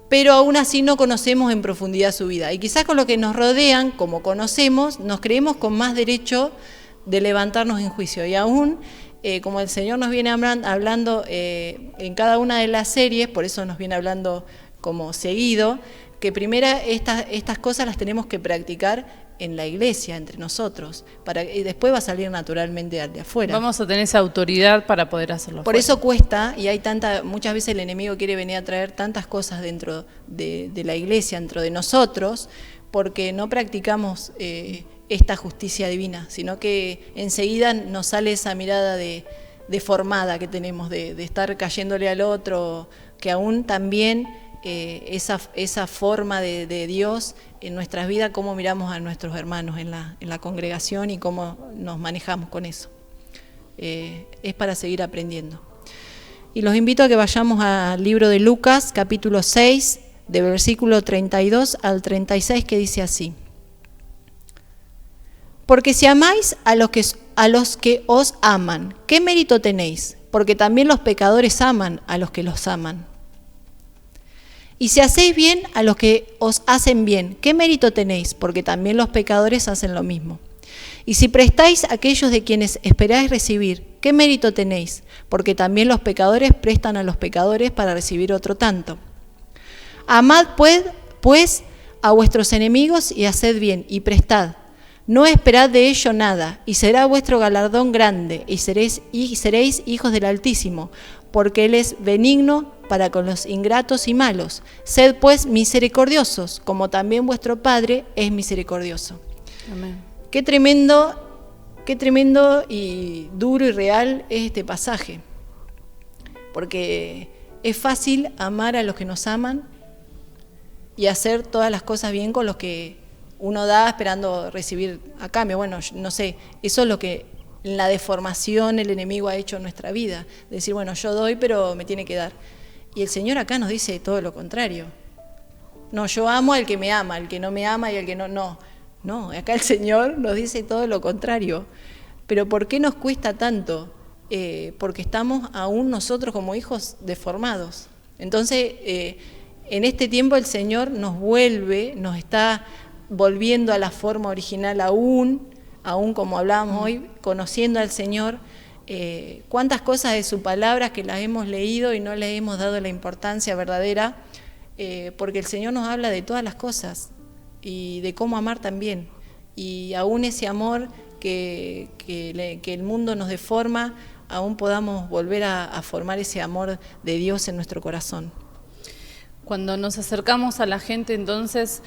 Speaker 3: pero aún así no conocemos en profundidad su vida. Y quizás con lo que nos rodean, como conocemos, nos creemos con más derecho de levantarnos en juicio. Y aún, como el Señor nos viene hablando en cada una de las series, por eso nos viene hablando como seguido, que primero estas cosas las tenemos que practicar en la iglesia, entre nosotros, y después va a salir naturalmente de afuera.
Speaker 2: Vamos a tener esa autoridad para poder hacerlo.
Speaker 3: Por eso cuesta, y hay muchas veces el enemigo quiere venir a traer tantas cosas dentro de la iglesia, dentro de nosotros, porque no practicamos esta justicia divina, sino que enseguida nos sale esa mirada deformada que tenemos, de estar cayéndole al otro, que aún también esa forma de Dios en nuestras vidas, cómo miramos a nuestros hermanos en la congregación y cómo nos manejamos con eso. Es para seguir aprendiendo. Y los invito a que vayamos al libro de Lucas, capítulo 6, de versículo 32 al 36, que dice así: Porque si amáis a los que os aman, ¿qué mérito tenéis? Porque también los pecadores aman a los que los aman. Y si hacéis bien a los que os hacen bien, ¿qué mérito tenéis? Porque también los pecadores hacen lo mismo. Y si prestáis a aquellos de quienes esperáis recibir, ¿qué mérito tenéis? Porque también los pecadores prestan a los pecadores para recibir otro tanto. Amad pues a vuestros enemigos y haced bien, y prestad. No esperad de ello nada, y será vuestro galardón grande, y seréis hijos del Altísimo, porque Él es benigno para con los ingratos y malos. Sed pues misericordiosos, como también vuestro Padre es misericordioso.
Speaker 2: Amén.
Speaker 3: Qué tremendo y duro y real es este pasaje, porque es fácil amar a los que nos aman y hacer todas las cosas bien con los que uno da esperando recibir a cambio. Bueno, no sé, eso es lo que en la deformación el enemigo ha hecho en nuestra vida. Decir, bueno, yo doy, pero me tiene que dar. Y el Señor acá nos dice todo lo contrario. No, yo amo al que me ama, al que no me ama y al que no. No, acá el Señor nos dice todo lo contrario. Pero ¿por qué nos cuesta tanto? Porque estamos aún nosotros como hijos deformados. Entonces, en este tiempo el Señor nos está volviendo a la forma original aún como hablábamos hoy, conociendo al Señor, cuántas cosas de su palabra que las hemos leído y no le hemos dado la importancia verdadera, porque el Señor nos habla de todas las cosas y de cómo amar también. Y aún ese amor que el mundo nos deforma, aún podamos volver a formar ese amor de Dios en nuestro corazón.
Speaker 2: Cuando nos acercamos a la gente, entonces,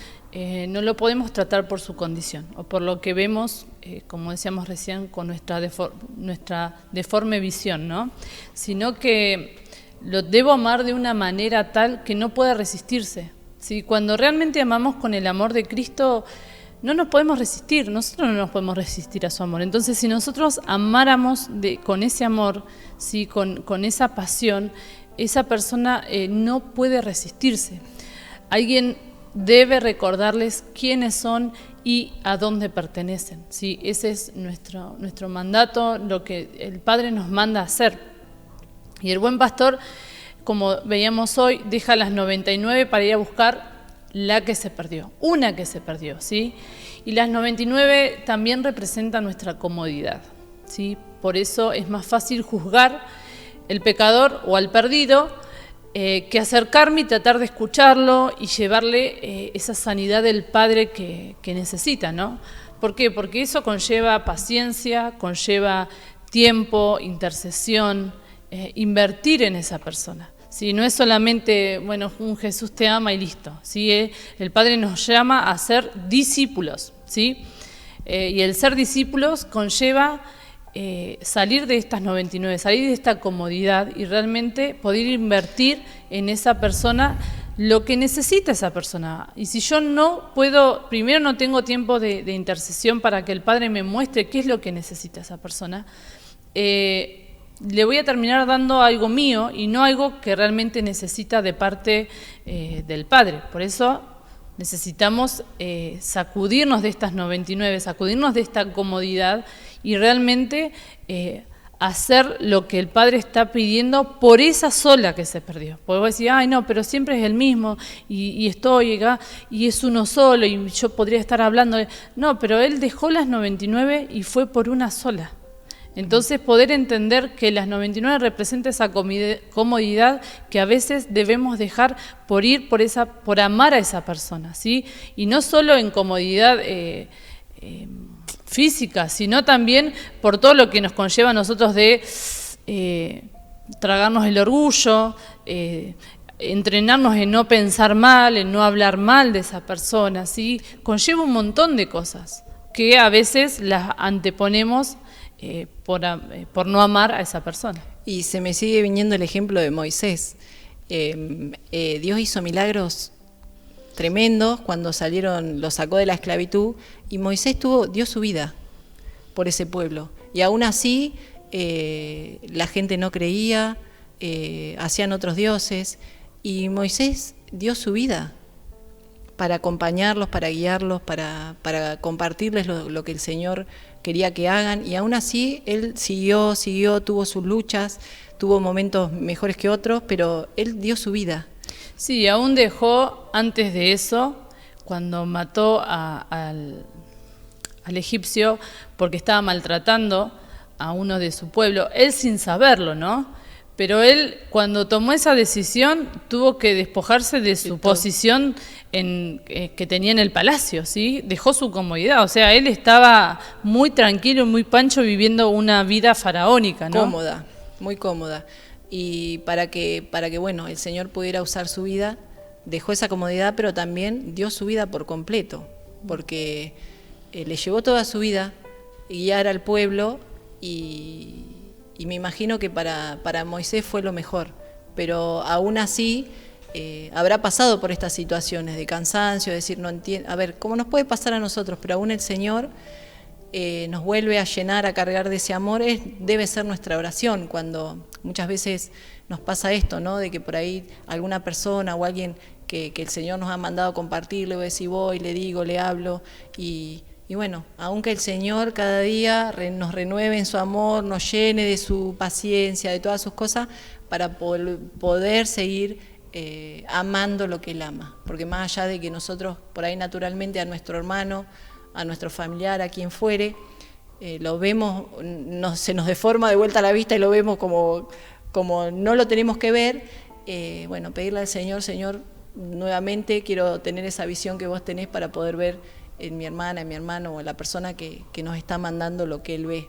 Speaker 2: no lo podemos tratar por su condición o por lo que vemos, como decíamos recién, con nuestra deforme visión, ¿no? Sino que lo debo amar de una manera tal que no pueda resistirse. ¿Sí? Cuando realmente amamos con el amor de Cristo, no nos podemos resistir, nosotros no nos podemos resistir a su amor. Entonces, si nosotros amáramos con ese amor, ¿sí? con esa pasión, esa persona no puede resistirse. Alguien debe recordarles quiénes son y a dónde pertenecen. ¿Sí? Ese es nuestro mandato, lo que el Padre nos manda a hacer. Y el buen pastor, como veíamos hoy, deja las 99 para ir a buscar la que se perdió, una que se perdió, ¿sí? Y las 99 también representan nuestra comodidad, ¿sí? Por eso es más fácil juzgar el pecador o al perdido que acercarme y tratar de escucharlo y llevarle esa sanidad del Padre que necesita, ¿no? ¿Por qué? Porque eso conlleva paciencia, conlleva tiempo, intercesión, invertir en esa persona. ¿Sí? No es solamente, bueno, un Jesús te ama y listo. ¿Sí? El Padre nos llama a ser discípulos, ¿sí? Y el ser discípulos conlleva salir de estas 99, salir de esta comodidad y realmente poder invertir en esa persona lo que necesita esa persona. Y si yo no puedo, primero no tengo tiempo de intercesión para que el Padre me muestre qué es lo que necesita esa persona, le voy a terminar dando algo mío y no algo que realmente necesita de parte del Padre. Por eso necesitamos sacudirnos de estas 99, sacudirnos de esta comodidad y realmente hacer lo que el Padre está pidiendo por esa sola que se perdió. Porque vos decís, ay no, pero siempre es el mismo y estoy acá y es uno solo y yo podría estar hablando de... No, pero Él dejó las 99 y fue por una sola. Entonces poder entender que las 99 representa esa comodidad que a veces debemos dejar por ir por amar a esa persona, ¿sí? Y no solo en comodidad física, sino también por todo lo que nos conlleva a nosotros de tragarnos el orgullo, entrenarnos en no pensar mal, en no hablar mal de esa persona, ¿sí? Conlleva un montón de cosas que a veces las anteponemos por no amar a esa persona.
Speaker 3: Y se me sigue viniendo el ejemplo de Moisés. Dios hizo milagros tremendos cuando lo sacó de la esclavitud, y Moisés dio su vida por ese pueblo. Y aún así la gente no creía, hacían otros dioses, y Moisés dio su vida para acompañarlos, para guiarlos, para compartirles lo que el Señor quería que hagan, y aún así él siguió, tuvo sus luchas, tuvo momentos mejores que otros, pero él dio su vida.
Speaker 2: Sí, aún dejó antes de eso, cuando mató al egipcio porque estaba maltratando a uno de su pueblo, él sin saberlo, ¿no? Pero él, cuando tomó esa decisión, tuvo que despojarse de su posición que tenía en el palacio, ¿sí? Dejó su comodidad, o sea, él estaba muy tranquilo, muy pancho, viviendo una vida faraónica, ¿no?
Speaker 3: Cómoda, muy cómoda. Y para que bueno, el Señor pudiera usar su vida, dejó esa comodidad, pero también dio su vida por completo, porque le llevó toda su vida guiar al pueblo, y me imagino que para Moisés fue lo mejor, pero aún así habrá pasado por estas situaciones de cansancio, de decir, no entiendo, a ver, ¿cómo nos puede pasar a nosotros? Pero aún el Señor nos vuelve a llenar, a cargar de ese amor. Debe ser nuestra oración cuando muchas veces nos pasa esto, ¿no? De que por ahí alguna persona o alguien que el Señor nos ha mandado a compartirle, voy, le digo, le hablo, y bueno, aunque el Señor cada día nos renueve en su amor, nos llene de su paciencia, de todas sus cosas, para poder seguir amando lo que Él ama. Porque más allá de que nosotros por ahí naturalmente a nuestro hermano, a nuestro familiar, a quien fuere, lo vemos, se nos deforma de vuelta la vista y lo vemos como no lo tenemos que ver, bueno, pedirle al Señor, Señor, nuevamente quiero tener esa visión que vos tenés para poder ver en mi hermana, en mi hermano o en la persona que nos está mandando lo que Él ve.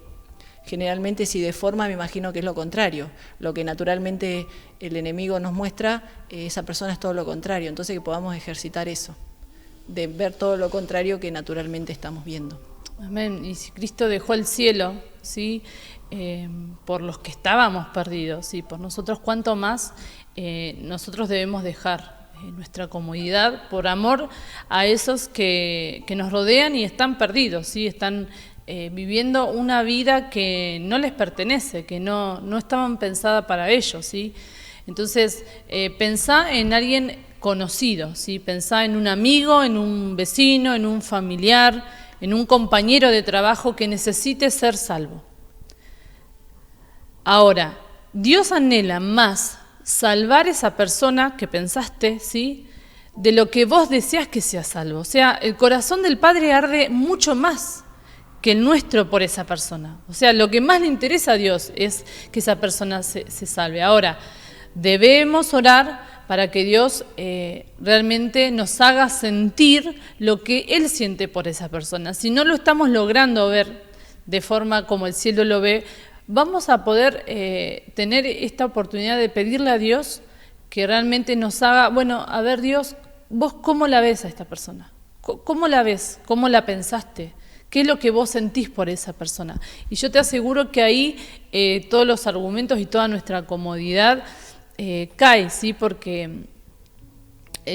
Speaker 3: Generalmente si deforma, me imagino que es lo contrario. Lo que naturalmente el enemigo nos muestra, esa persona es todo lo contrario. Entonces que podamos ejercitar eso, de ver todo lo contrario que naturalmente estamos viendo.
Speaker 2: Amén. Y si Cristo dejó el cielo, ¿sí? Por los que estábamos perdidos, ¿sí? Por nosotros, ¿cuánto más nosotros debemos dejar nuestra comodidad por amor a esos que nos rodean y están perdidos, ¿sí? Están viviendo una vida que no les pertenece, que no estaban pensada para ellos, ¿sí? Entonces, pensá en alguien conocido, ¿sí? Pensá en un amigo, en un vecino, en un familiar, en un compañero de trabajo que necesite ser salvo. Ahora, Dios anhela más salvar esa persona que pensaste, ¿sí? De lo que vos deseas que sea salvo. O sea, el corazón del Padre arde mucho más que el nuestro por esa persona. O sea, lo que más le interesa a Dios es que esa persona se salve. Ahora, debemos orar para que Dios realmente nos haga sentir lo que Él siente por esa persona. Si no lo estamos logrando ver de forma como el cielo lo ve, vamos a poder tener esta oportunidad de pedirle a Dios que realmente nos haga, bueno, a ver Dios, ¿vos cómo la ves a esta persona? ¿Cómo la ves? ¿Cómo la pensaste? ¿Qué es lo que vos sentís por esa persona? Y yo te aseguro que ahí todos los argumentos y toda nuestra comodidad cae, ¿sí? Porque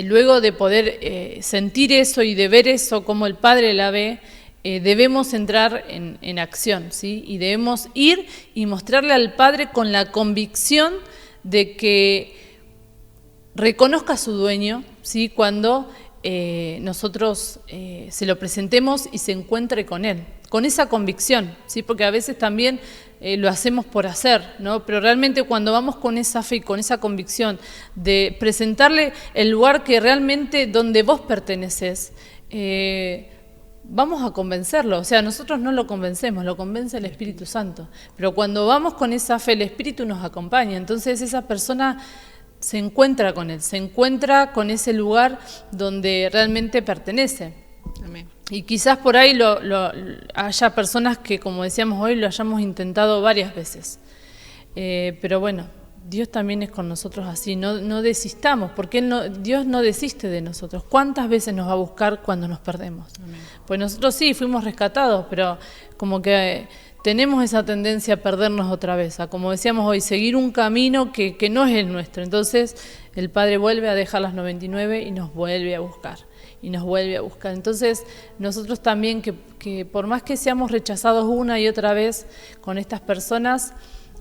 Speaker 2: luego de poder sentir eso y de ver eso como el Padre la ve, debemos entrar en acción, ¿sí? Y debemos ir y mostrarle al Padre con la convicción de que reconozca a su dueño, ¿sí? Cuando nosotros se lo presentemos y se encuentre con él, con esa convicción, ¿sí? Porque a veces también lo hacemos por hacer, ¿no? Pero realmente cuando vamos con esa fe y con esa convicción de presentarle el lugar que realmente donde vos perteneces, vamos a convencerlo. O sea, nosotros no lo convencemos, lo convence el Espíritu Santo. Pero cuando vamos con esa fe, el Espíritu nos acompaña. Entonces esa persona se encuentra con él, se encuentra con ese lugar donde realmente pertenece.
Speaker 3: Amén.
Speaker 2: Y quizás por ahí haya personas que, como decíamos hoy, lo hayamos intentado varias veces. Pero bueno, Dios también es con nosotros así, no desistamos, porque Dios no desiste de nosotros. ¿Cuántas veces nos va a buscar cuando nos perdemos? Amén. Pues nosotros sí, fuimos rescatados, pero como que tenemos esa tendencia a perdernos otra vez, a, como decíamos hoy, seguir un camino que no es el nuestro. Entonces el Padre vuelve a dejar las 99 y nos vuelve a buscar. Y nos vuelve a buscar. Entonces nosotros también, que por más que seamos rechazados una y otra vez con estas personas,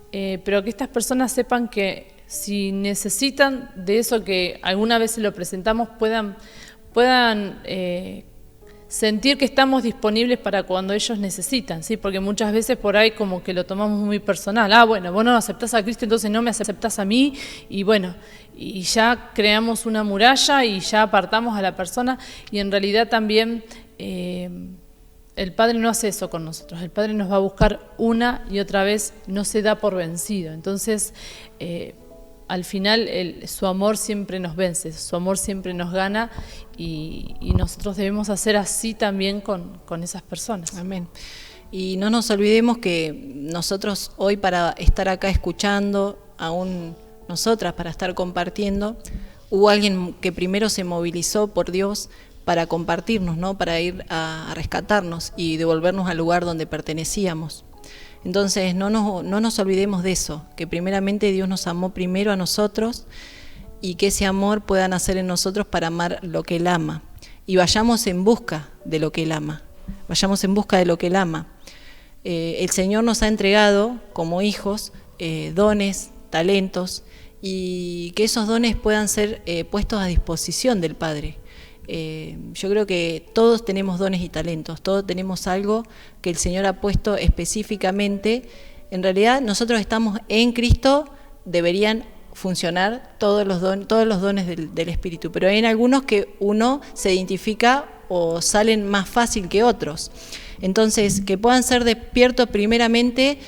Speaker 2: pero que estas personas sepan que si necesitan de eso que alguna vez se lo presentamos, puedan sentir que estamos disponibles para cuando ellos necesitan, ¿sí? Porque muchas veces por ahí como que lo tomamos muy personal. Bueno, vos no aceptás a Cristo, entonces no me aceptás a mí, y bueno, y ya creamos una muralla y ya apartamos a la persona, y en realidad también el Padre no hace eso con nosotros. El Padre nos va a buscar una y otra vez, no se da por vencido. Entonces, al final su amor siempre nos vence, su amor siempre nos gana, y nosotros debemos hacer así también con esas personas.
Speaker 3: Amén. Y no nos olvidemos que nosotros hoy, para estar acá escuchando, aún nosotras para estar compartiendo, hubo alguien que primero se movilizó por Dios para compartirnos, ¿no? Para ir a rescatarnos y devolvernos al lugar donde pertenecíamos. Entonces no nos olvidemos de eso, que primeramente Dios nos amó primero a nosotros, y que ese amor pueda nacer en nosotros para amar lo que Él ama. Y vayamos en busca de lo que Él ama, vayamos en busca de lo que Él ama. El Señor nos ha entregado como hijos dones, talentos, y que esos dones puedan ser puestos a disposición del Padre. Yo creo que todos tenemos dones y talentos, todos tenemos algo que el Señor ha puesto específicamente. En realidad nosotros estamos en Cristo, deberían funcionar todos los dones del Espíritu, pero hay en algunos que uno se identifica o salen más fácil que otros. Entonces, que puedan ser despiertos primeramente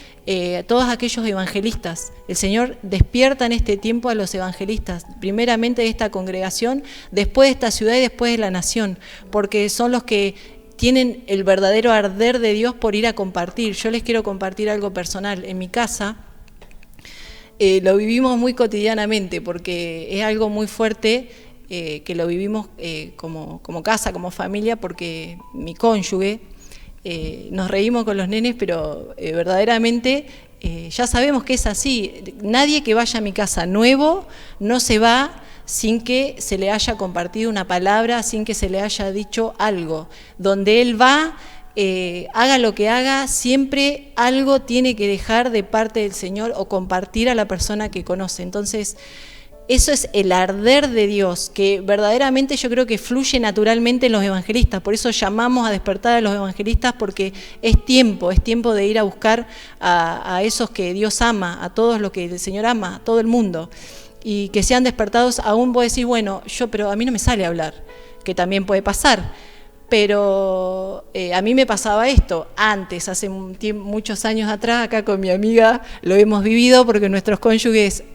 Speaker 3: todos aquellos evangelistas. El Señor despierta en este tiempo a los evangelistas, primeramente de esta congregación, después de esta ciudad y después de la nación, porque son los que tienen el verdadero arder de Dios por ir a compartir. Yo les quiero compartir algo personal. En mi casa lo vivimos muy cotidianamente, porque es algo muy fuerte, que lo vivimos como casa, como familia, porque mi cónyuge, nos reímos con los nenes, pero verdaderamente ya sabemos que es así. Nadie que vaya a mi casa nuevo no se va sin que se le haya compartido una palabra, sin que se le haya dicho algo. Donde él va, haga lo que haga, siempre algo tiene que dejar de parte del Señor o compartir a la persona que conoce. Entonces, eso es el arder de Dios, que verdaderamente yo creo que fluye naturalmente en los evangelistas. Por eso llamamos a despertar a los evangelistas, porque es tiempo de ir a buscar a esos que Dios ama, a todos los que el Señor ama, a todo el mundo. Y que sean despertados. Aún vos decís, bueno, pero a mí no me sale hablar, que también puede pasar. Pero a mí me pasaba esto antes, hace muchos años atrás, acá con mi amiga lo hemos vivido, porque nuestros cónyuges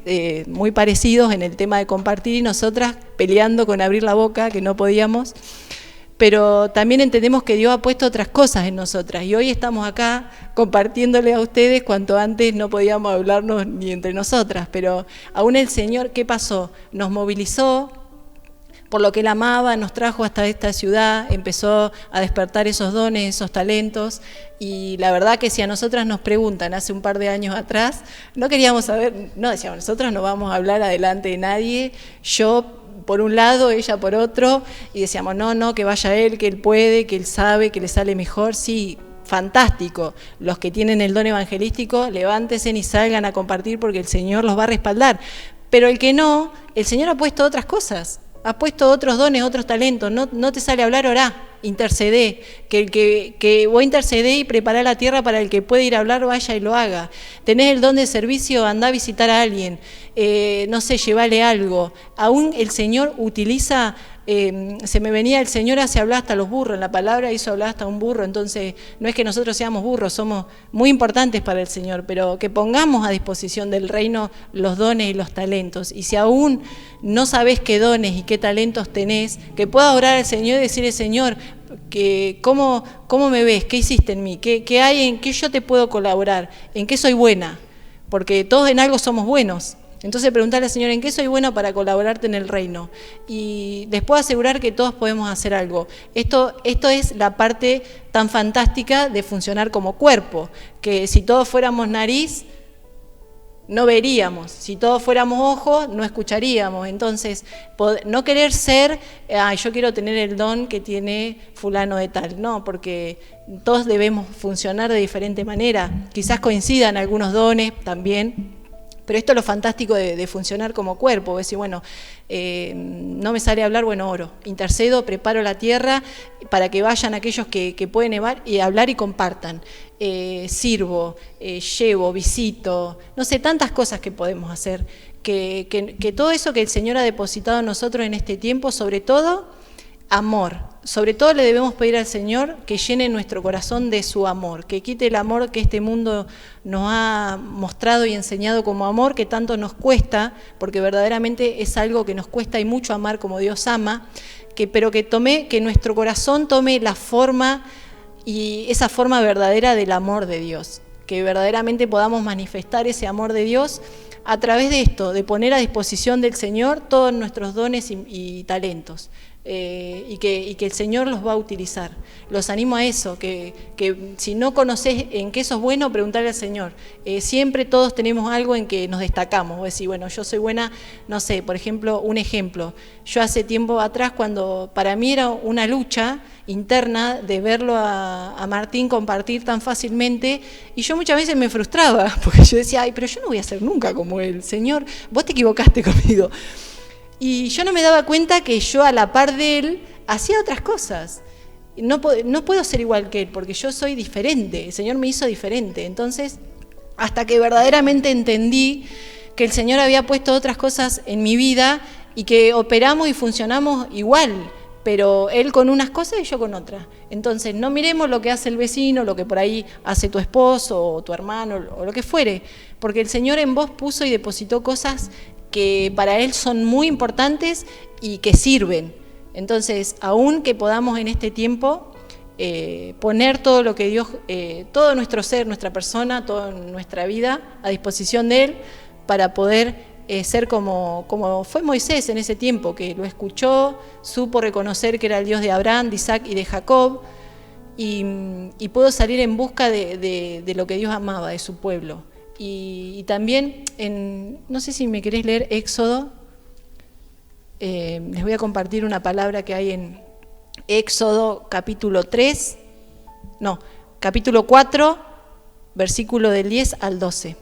Speaker 3: muy parecidos en el tema de compartir, y nosotras peleando con abrir la boca, que no podíamos. Pero también entendemos que Dios ha puesto otras cosas en nosotras, y hoy estamos acá compartiéndole a ustedes cuanto antes no podíamos hablarnos ni entre nosotras. Pero aún el Señor, ¿qué pasó? Nos movilizó por lo que Él amaba, nos trajo hasta esta ciudad, empezó a despertar esos dones, esos talentos, y la verdad que si a nosotras nos preguntan hace un par de años atrás, no queríamos saber, no decíamos, nosotras no vamos a hablar adelante de nadie. Yo por un lado, ella por otro, y decíamos, no, que vaya él, que él puede, que él sabe, que le sale mejor. Sí, fantástico. Los que tienen el don evangelístico, levántense y salgan a compartir porque el Señor los va a respaldar. Pero el que no, el Señor ha puesto otras cosas, ha puesto otros dones, otros talentos. No te sale a hablar, orá, intercedé. Que vos intercedé y prepará la tierra para el que puede ir a hablar, vaya y lo haga. Tenés el don de servicio, andá a visitar a alguien, no sé, llevale algo. Aún el Señor utiliza... se me venía, el Señor hace hablar hasta los burros, en la palabra hizo hablar hasta un burro, entonces no es que nosotros seamos burros, somos muy importantes para el Señor, pero que pongamos a disposición del reino los dones y los talentos, y si aún no sabés qué dones y qué talentos tenés, que puedas orar al Señor y decirle, Señor, que ¿cómo me ves? ¿Qué hiciste en mí? ¿Qué hay? ¿En qué yo te puedo colaborar? ¿En qué soy buena? Porque todos en algo somos buenos. Entonces preguntarle al Señor, ¿en qué soy bueno para colaborarte en el reino? Y después asegurar que todos podemos hacer algo. Esto es la parte tan fantástica de funcionar como cuerpo, que si todos fuéramos nariz, no veríamos. Si todos fuéramos ojos, no escucharíamos. Entonces, no querer ser, yo quiero tener el don que tiene fulano de tal. No, porque todos debemos funcionar de diferente manera. Quizás coincidan algunos dones también. Pero esto es lo fantástico de funcionar como cuerpo, decir, bueno, no me sale a hablar, bueno, oro, intercedo, preparo la tierra para que vayan aquellos que pueden hablar y compartan. Sirvo, llevo, visito, no sé, tantas cosas que podemos hacer, que todo eso que el Señor ha depositado en nosotros en este tiempo, sobre todo, amor. Sobre todo le debemos pedir al Señor que llene nuestro corazón de su amor, que quite el amor que este mundo nos ha mostrado y enseñado como amor, que tanto nos cuesta, porque verdaderamente es algo que nos cuesta y mucho amar como Dios ama, pero que nuestro corazón tome la forma y esa forma verdadera del amor de Dios, que verdaderamente podamos manifestar ese amor de Dios a través de esto, de poner a disposición del Señor todos nuestros dones y talentos. Y que el Señor los va a utilizar. Los animo a eso, que si no conocés en qué sos bueno, preguntale al Señor. Siempre todos tenemos algo en que nos destacamos. Vos decís, bueno, yo soy buena, no sé, por ejemplo, un ejemplo. Yo hace tiempo atrás, cuando para mí era una lucha interna de verlo a Martín compartir tan fácilmente, y yo muchas veces me frustraba, porque yo decía, ay, pero yo no voy a ser nunca como él. Señor, vos te equivocaste conmigo. Y yo no me daba cuenta que yo a la par de él hacía otras cosas. No puedo ser igual que él porque yo soy diferente, el Señor me hizo diferente. Entonces, hasta que verdaderamente entendí que el Señor había puesto otras cosas en mi vida y que operamos y funcionamos igual, pero él con unas cosas y yo con otras. Entonces, no miremos lo que hace el vecino, lo que por ahí hace tu esposo o tu hermano o lo que fuere, porque el Señor en vos puso y depositó cosas que para Él son muy importantes y que sirven. Entonces, aún que podamos en este tiempo poner todo lo que Dios, todo nuestro ser, nuestra persona, toda nuestra vida a disposición de Él para poder ser como fue Moisés en ese tiempo, que lo escuchó, supo reconocer que era el Dios de Abraham, de Isaac y de Jacob, y pudo salir en busca de lo que Dios amaba, de su pueblo. Y también, no sé si me querés leer Éxodo, les voy a compartir una palabra que hay en Éxodo capítulo 4, versículo del 10 al 12.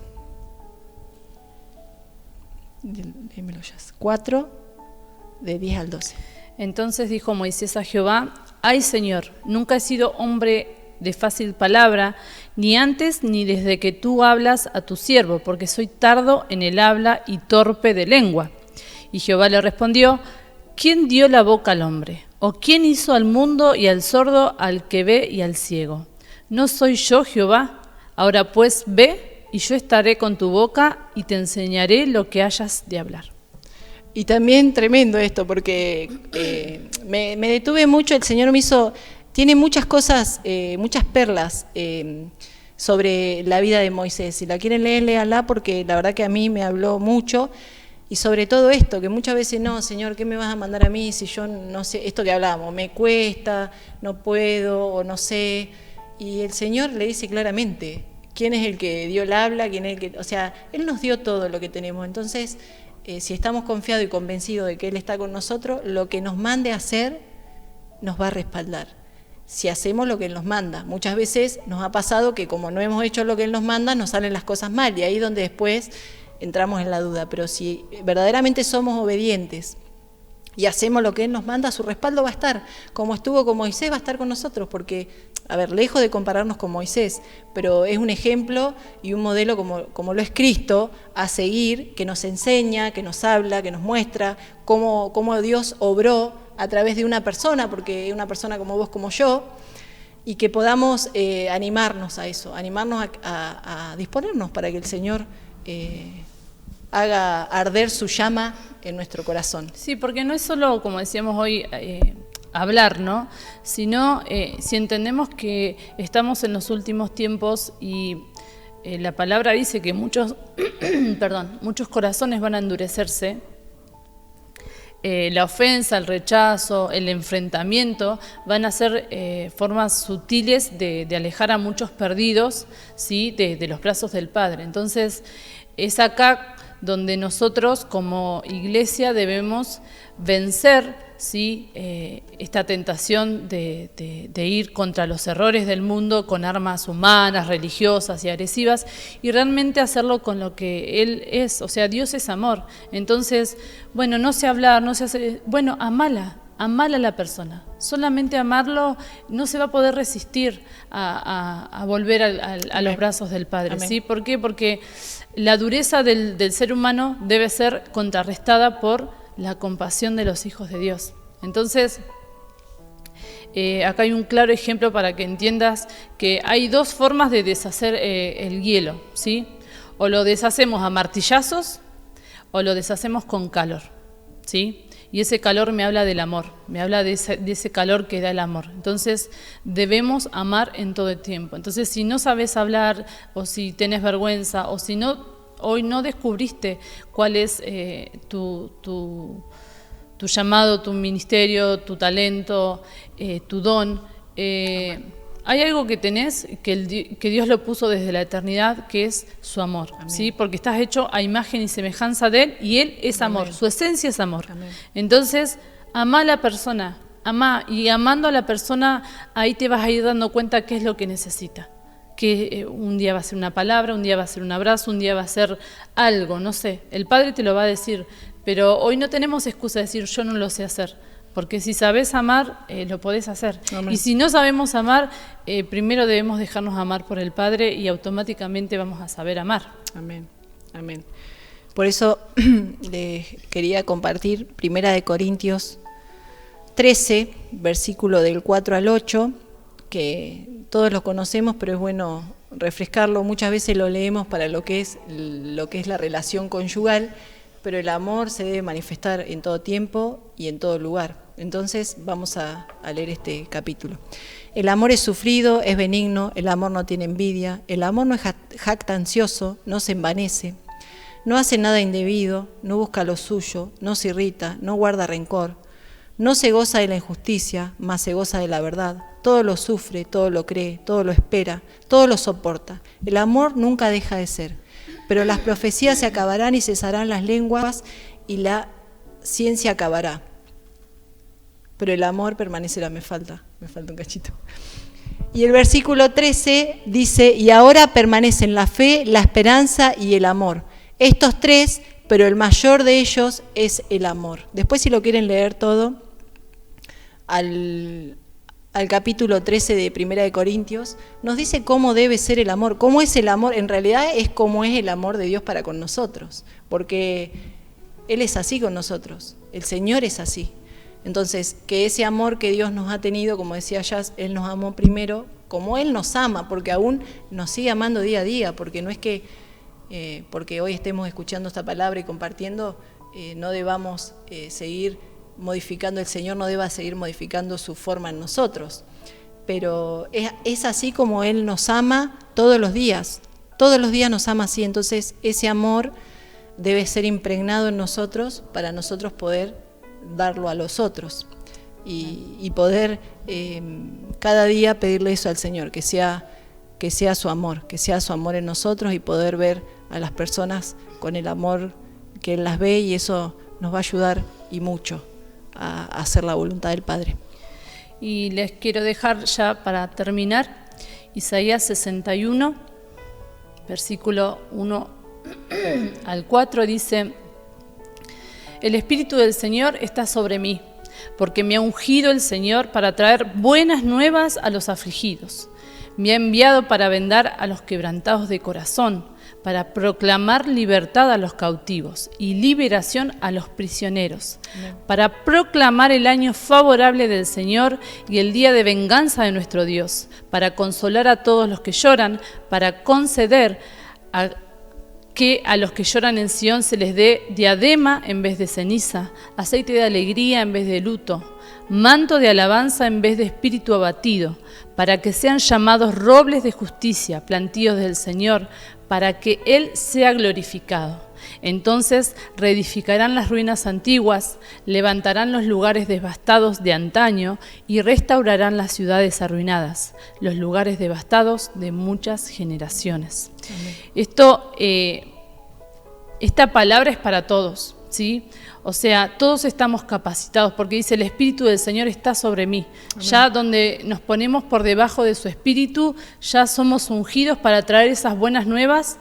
Speaker 3: Démelo ya, 4, de 10 al 12.
Speaker 2: Entonces dijo Moisés a Jehová, ay Señor, nunca he sido hombre de fácil palabra, ni antes ni desde que tú hablas a tu siervo, porque soy tardo en el habla y torpe de lengua. Y Jehová le respondió, ¿quién dio la boca al hombre? ¿O quién hizo al mundo y al sordo, al que ve y al ciego? ¿No soy yo Jehová? Ahora pues ve, y yo estaré con tu boca y te enseñaré lo que hayas de hablar.
Speaker 3: Y también tremendo esto, porque me detuve mucho, el Señor me hizo... Tiene muchas cosas, muchas perlas sobre la vida de Moisés. Si la quieren leer, léanla, porque la verdad que a mí me habló mucho. Y sobre todo esto, que muchas veces, no, Señor, ¿qué me vas a mandar a mí si yo no sé? Esto que hablábamos, me cuesta, no puedo, o no sé. Y el Señor le dice claramente, ¿quién es el que dio el habla? ¿Quién es el que...? O sea, Él nos dio todo lo que tenemos. Entonces, si estamos confiados y convencidos de que Él está con nosotros, lo que nos mande a hacer nos va a respaldar. Si hacemos lo que Él nos manda. Muchas veces nos ha pasado que como no hemos hecho lo que Él nos manda, nos salen las cosas mal, y ahí es donde después entramos en la duda. Pero si verdaderamente somos obedientes y hacemos lo que Él nos manda, su respaldo va a estar. Como estuvo con Moisés, va a estar con nosotros, porque, a ver, lejos de compararnos con Moisés, pero es un ejemplo y un modelo como lo es Cristo, a seguir, que nos enseña, que nos habla, que nos muestra cómo Dios obró a través de una persona, porque es una persona como vos, como yo, y que podamos animarnos a eso, animarnos a disponernos para que el Señor haga arder su llama en nuestro corazón.
Speaker 2: Sí, porque no es solo, como decíamos hoy, hablar, ¿no? Sino si entendemos que estamos en los últimos tiempos y la palabra dice que muchos corazones van a endurecerse, la ofensa, el rechazo, el enfrentamiento van a ser formas sutiles de alejar a muchos perdidos, ¿sí? de los brazos del Padre. Entonces, es acá donde nosotros como iglesia debemos vencer, ¿sí? Esta tentación de ir contra los errores del mundo con armas humanas, religiosas y agresivas, y realmente hacerlo con lo que Él es. O sea, Dios es amor. Entonces, bueno, no sé hablar, no sé hacer... Bueno, amala a la persona. Solamente amarlo, no se va a poder resistir a volver a los brazos del Padre. ¿Sí? ¿Por qué? Porque la dureza del ser humano debe ser contrarrestada por la compasión de los hijos de Dios. Entonces, acá hay un claro ejemplo para que entiendas que hay dos formas de deshacer el hielo, ¿sí? O lo deshacemos a martillazos o lo deshacemos con calor, ¿sí? Y ese calor me habla del amor, me habla de ese calor que da el amor. Entonces, debemos amar en todo el tiempo. Entonces, si no sabes hablar, o si tenés vergüenza, o si hoy no descubriste cuál es tu llamado, tu ministerio, tu talento, tu don, hay algo que tenés que Dios lo puso desde la eternidad, que es su amor, ¿sí? Porque estás hecho a imagen y semejanza de Él, y Él es amor, su esencia es amor. Amén. Entonces, amá a la persona, y amando a la persona, ahí te vas a ir dando cuenta qué es lo que necesita. Que un día va a ser una palabra, un día va a ser un abrazo, un día va a ser algo, no sé. El Padre te lo va a decir, pero hoy no tenemos excusa de decir yo no lo sé hacer. Porque si sabes amar, lo podés hacer. Amén. Y si no sabemos amar, primero debemos dejarnos amar por el Padre y automáticamente vamos a saber amar.
Speaker 3: Amén, amén. Por eso les quería compartir 1 Corintios 13, versículo del 4 al 8, que todos lo conocemos, pero es bueno refrescarlo. Muchas veces lo leemos para lo que es la relación conyugal, pero el amor se debe manifestar en todo tiempo y en todo lugar. Entonces vamos a leer este capítulo. El amor es sufrido, es benigno, el amor no tiene envidia, el amor no es jactancioso, no se envanece, no hace nada indebido, no busca lo suyo, no se irrita, no guarda rencor, no se goza de la injusticia, mas se goza de la verdad. Todo lo sufre, todo lo cree, todo lo espera, todo lo soporta. El amor nunca deja de ser. Pero las profecías se acabarán y cesarán las lenguas y la ciencia acabará. Pero el amor permanecerá. Me falta un cachito. Y el versículo 13 dice, y ahora permanecen la fe, la esperanza y el amor. Estos tres, pero el mayor de ellos es el amor. Después, si lo quieren leer todo, al capítulo 13 de 1 Corintios, nos dice cómo debe ser el amor. ¿Cómo es el amor? En realidad es cómo es el amor de Dios para con nosotros, porque Él es así con nosotros, el Señor es así. Entonces, que ese amor que Dios nos ha tenido, como decía Jazz, Él nos amó primero, como Él nos ama, porque aún nos sigue amando día a día, porque no es que porque hoy estemos escuchando esta palabra y compartiendo, no debamos seguir modificando, el Señor no deba seguir modificando su forma en nosotros, pero es así como Él nos ama todos los días nos ama así. Entonces ese amor debe ser impregnado en nosotros para nosotros poder darlo a los otros y poder cada día pedirle eso al Señor, que sea su amor en nosotros, y poder ver a las personas con el amor que Él las ve y eso nos va a ayudar y mucho a hacer la voluntad del Padre.
Speaker 2: Y les quiero dejar ya para terminar Isaías 61, versículo 1 al 4, dice: El Espíritu del Señor está sobre mí, porque me ha ungido el Señor para traer buenas nuevas a los afligidos. Me ha enviado para vendar a los quebrantados de corazón, para proclamar libertad a los cautivos y liberación a los prisioneros, para proclamar el año favorable del Señor y el día de venganza de nuestro Dios, para consolar a todos los que lloran, para conceder que a los que lloran en Sión se les dé diadema en vez de ceniza, aceite de alegría en vez de luto, manto de alabanza en vez de espíritu abatido, para que sean llamados robles de justicia, plantíos del Señor, para que Él sea glorificado. Entonces reedificarán las ruinas antiguas, levantarán los lugares devastados de antaño y restaurarán las ciudades arruinadas, los lugares devastados de muchas generaciones. Amén. Esta palabra es para todos, ¿sí? O sea, todos estamos capacitados, porque dice: el Espíritu del Señor está sobre mí. Amén. Ya donde nos ponemos por debajo de su Espíritu, ya somos ungidos para traer esas buenas nuevas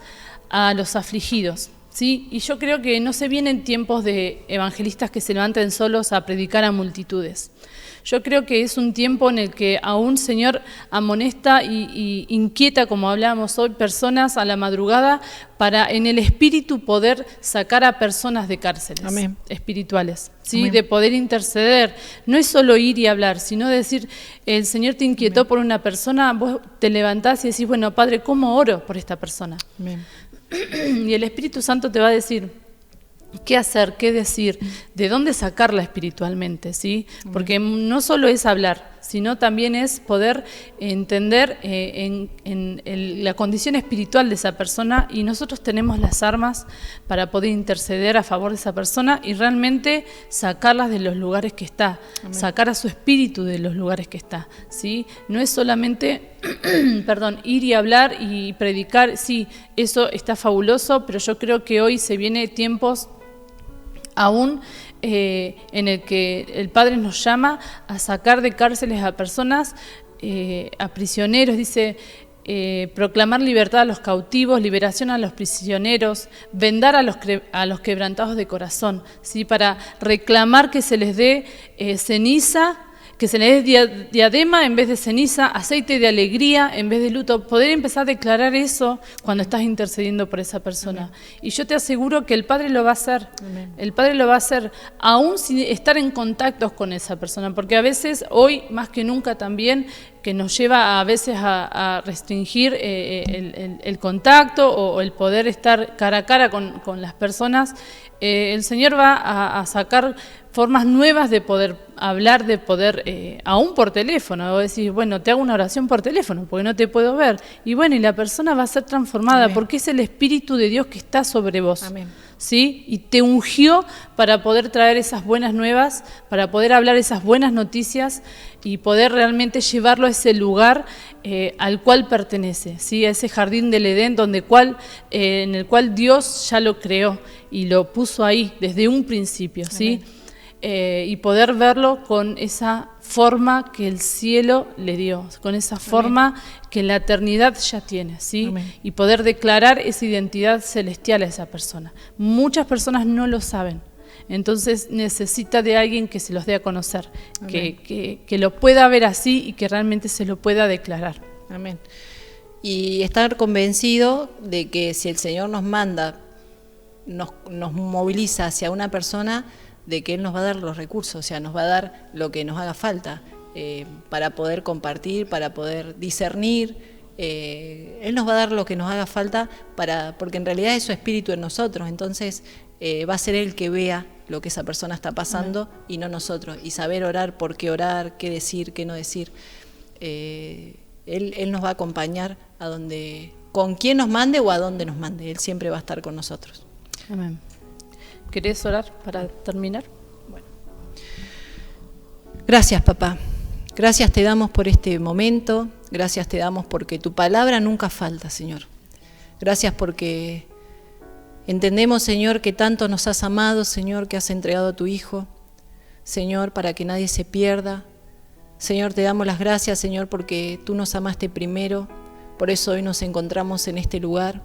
Speaker 2: a los afligidos, ¿sí? Y yo creo que no se vienen tiempos de evangelistas que se levanten solos a predicar a multitudes. Yo creo que es un tiempo en el que aún Señor amonesta y inquieta, como hablábamos hoy, personas a la madrugada para en el Espíritu poder sacar a personas de cárceles. Amén. Espirituales, ¿sí? Amén. De poder interceder. No es solo ir y hablar, sino decir: el Señor te inquietó. Amén. Por una persona, vos te levantás y decís: bueno, Padre, ¿cómo oro por esta persona? Amén. Y el Espíritu Santo te va a decir qué hacer, qué decir, de dónde sacarla espiritualmente, ¿sí? Porque no solo es hablar, sino también es poder entender la condición espiritual de esa persona, y nosotros tenemos las armas para poder interceder a favor de esa persona y realmente sacarlas de los lugares que está. Amén. Sacar a su espíritu de los lugares que está, ¿sí? No es solamente ir y hablar y predicar, sí, eso está fabuloso, pero yo creo que hoy se vienen tiempos aún en el que el Padre nos llama a sacar de cárceles a personas, a prisioneros, dice: proclamar libertad a los cautivos, liberación a los prisioneros, vendar a los quebrantados de corazón, ¿sí? Para reclamar que se les dé ceniza, que se les dé diadema en vez de ceniza, aceite de alegría en vez de luto. Poder empezar a declarar eso cuando estás intercediendo por esa persona. Amén. Y yo te aseguro que el Padre lo va a hacer. Amén. El Padre lo va a hacer aún sin estar en contacto con esa persona, porque a veces, hoy más que nunca también, que nos lleva a veces a restringir el contacto o el poder estar cara a cara con las personas, el Señor va a sacar formas nuevas de poder hablar, de poder, aún por teléfono. Vos decís: bueno, te hago una oración por teléfono porque no te puedo ver. Y bueno, y la persona va a ser transformada. Amén. Porque es el Espíritu de Dios que está sobre vos. Amén. ¿Sí? Y te ungió para poder traer esas buenas nuevas, para poder hablar esas buenas noticias y poder realmente llevarlo a ese lugar al cual pertenece, ¿sí? A ese jardín del Edén en el cual Dios ya lo creó y lo puso ahí desde un principio, ¿sí? Y poder verlo con esa forma que el cielo le dio, con esa forma que la eternidad ya tiene, ¿sí? Amén. Y poder declarar esa identidad celestial a esa persona. Muchas personas no lo saben, entonces necesita de alguien que se los dé a conocer, que lo pueda ver así y que realmente se lo pueda declarar.
Speaker 3: Amén. Y estar convencido de que si el Señor nos manda, nos moviliza hacia una persona, de que Él nos va a dar los recursos, o sea, nos va a dar lo que nos haga falta para poder compartir, para poder discernir. Él nos va a dar lo que nos haga falta porque en realidad es su espíritu en nosotros, entonces va a ser Él que vea lo que esa persona está pasando. Amén. Y no nosotros, y saber orar, por qué orar, qué decir, qué no decir. Él nos va a acompañar con quien nos mande o a donde nos mande. Él siempre va a estar con nosotros.
Speaker 2: Amén. ¿Querés orar para terminar?
Speaker 3: Bueno. Gracias, papá. Gracias te damos por este momento. Gracias te damos porque tu palabra nunca falta, Señor. Gracias porque Entendemos, Señor, que tanto nos has amado, Señor, que has entregado a tu Hijo, Señor, para que nadie se pierda. Señor, te damos las gracias, Señor, porque tú nos amaste primero, por eso hoy nos encontramos en este lugar.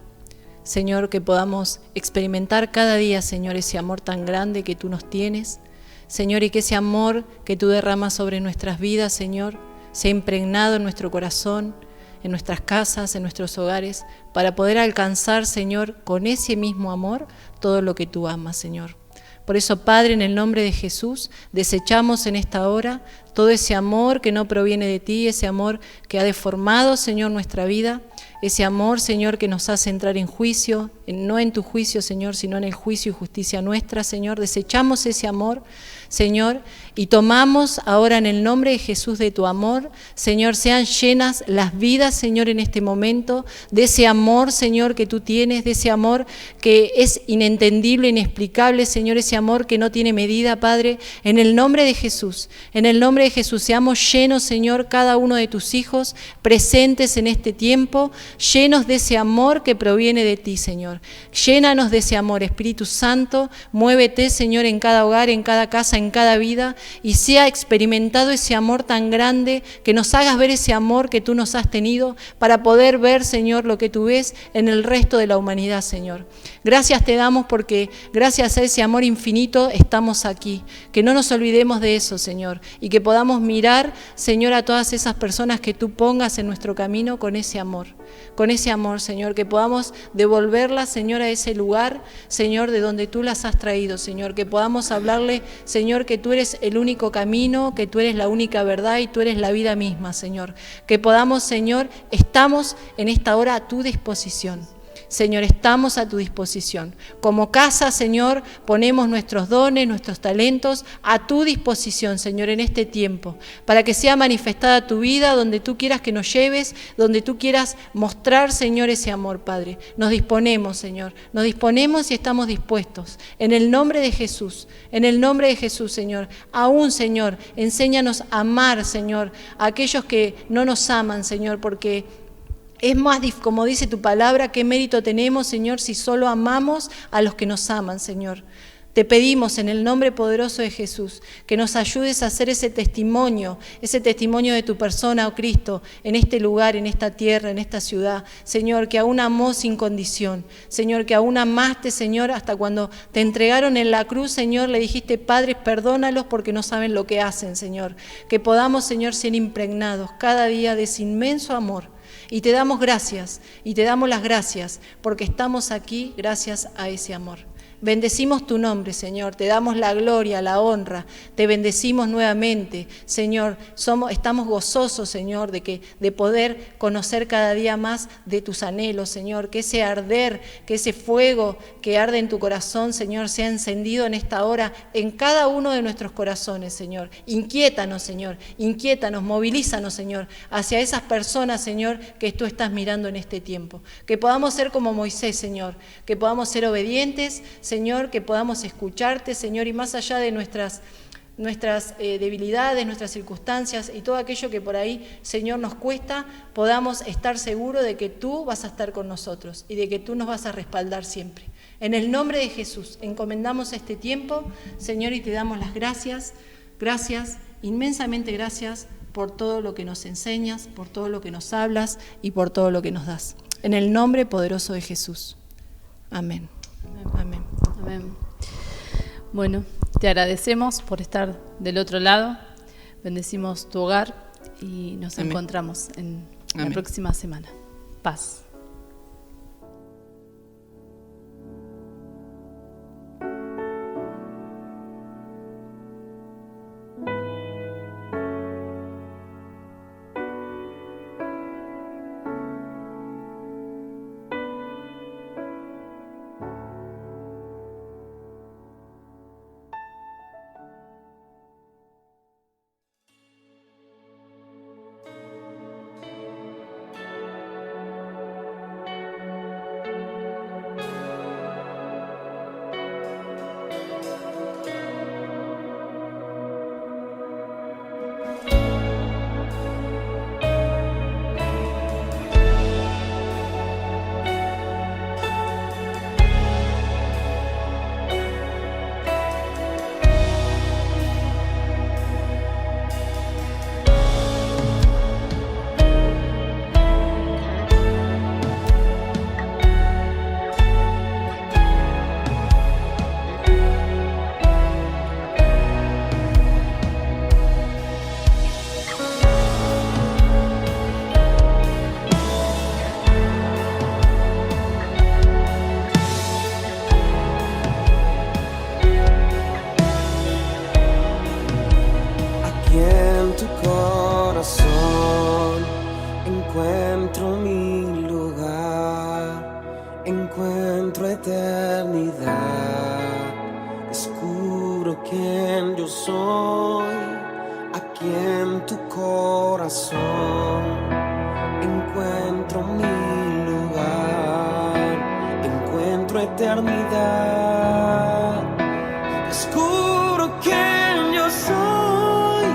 Speaker 3: Señor, que podamos experimentar cada día, Señor, ese amor tan grande que tú nos tienes, Señor, y que ese amor que tú derramas sobre nuestras vidas, Señor, sea impregnado en nuestro corazón, en nuestras casas, en nuestros hogares, para poder alcanzar, Señor, con ese mismo amor, todo lo que tú amas, Señor. Por eso, Padre, en el nombre de Jesús, desechamos en esta hora todo ese amor que no proviene de ti, ese amor que ha deformado, Señor, nuestra vida, ese amor, Señor, que nos hace entrar en juicio, no en tu juicio, Señor, sino en el juicio y justicia nuestra, Señor. Desechamos ese amor, Señor, y tomamos ahora en el nombre de Jesús de tu amor, Señor, sean llenas las vidas, Señor, en este momento, de ese amor, Señor, que tú tienes, de ese amor que es inentendible, inexplicable, Señor, ese amor que no tiene medida, Padre, en el nombre de Jesús, seamos llenos, Señor, cada uno de tus hijos presentes en este tiempo, llenos de ese amor que proviene de ti, Señor. Llénanos de ese amor, Espíritu Santo, muévete, Señor, en cada hogar, en cada casa, en cada vida, y sea experimentado ese amor tan grande, que nos hagas ver ese amor que tú nos has tenido, para poder ver, Señor, lo que tú ves en el resto de la humanidad, Señor. Gracias te damos porque gracias a ese amor infinito estamos aquí. Que no nos olvidemos de eso, Señor, y que podamos mirar, Señor, a todas esas personas que tú pongas en nuestro camino con ese amor, Señor, que podamos devolverlas, Señor, a ese lugar, Señor, de donde tú las has traído, Señor, que podamos hablarle, Señor, que tú eres el único camino, que tú eres la única verdad y tú eres la vida misma, Señor. Que podamos, Señor, estamos en esta hora a tu disposición. Señor, estamos a tu disposición. Como casa, Señor, ponemos nuestros dones, nuestros talentos a tu disposición, Señor, en este tiempo, para que sea manifestada tu vida donde tú quieras que nos lleves, donde tú quieras mostrar, Señor, ese amor, Padre. Nos disponemos, Señor, nos disponemos y estamos dispuestos. En el nombre de Jesús, Señor. Aún, Señor, enséñanos a amar, Señor, a aquellos que no nos aman, Señor, porque es más, como dice tu palabra, ¿qué mérito tenemos, Señor, si solo amamos a los que nos aman, Señor? Te pedimos en el nombre poderoso de Jesús que nos ayudes a hacer ese testimonio de tu persona, oh Cristo, en este lugar, en esta tierra, en esta ciudad. Señor, que aún amó sin condición. Señor, que aún amaste, Señor, hasta cuando te entregaron en la cruz, Señor, le dijiste, Padre, perdónalos porque no saben lo que hacen, Señor. Que podamos, Señor, ser impregnados cada día de ese inmenso amor. Y te damos gracias, y te damos las gracias, porque estamos aquí gracias a ese amor. Bendecimos tu nombre, Señor, te damos la gloria, la honra, te bendecimos nuevamente, Señor, estamos gozosos, Señor, de poder conocer cada día más de tus anhelos, Señor, que ese arder, que ese fuego que arde en tu corazón, Señor, sea encendido en esta hora en cada uno de nuestros corazones, Señor. Inquiétanos, Señor, movilízanos, Señor, hacia esas personas, Señor, que tú estás mirando en este tiempo. Que podamos ser como Moisés, Señor, que podamos ser obedientes, Señor, que podamos escucharte, Señor, y más allá de nuestras debilidades, nuestras circunstancias y todo aquello que por ahí, Señor, nos cuesta, podamos estar seguros de que tú vas a estar con nosotros y de que tú nos vas a respaldar siempre. En el nombre de Jesús, encomendamos este tiempo, Señor, y te damos las gracias, inmensamente gracias por todo lo que nos enseñas, por todo lo que nos hablas y por todo lo que nos das. En el nombre poderoso de Jesús. Amén. Amén.
Speaker 2: Amén. Bueno, te agradecemos por estar del otro lado. Bendecimos tu hogar y nos encontramos en la próxima semana. Paz.
Speaker 4: encuentro eternidad, descubro quién yo soy, aquí en tu corazón encuentro mi lugar, encuentro eternidad, descubro quién yo soy,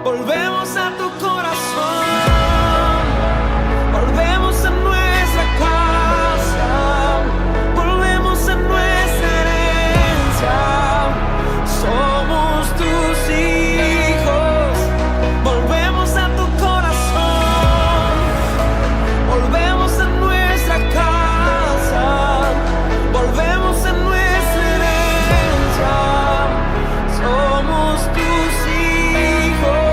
Speaker 4: volvemos a tu corazón, volvemos a nuestra casa, volvemos a nuestra herencia, somos tus hijos, volvemos a tu corazón, volvemos a nuestra casa, volvemos a nuestra herencia, somos tus hijos.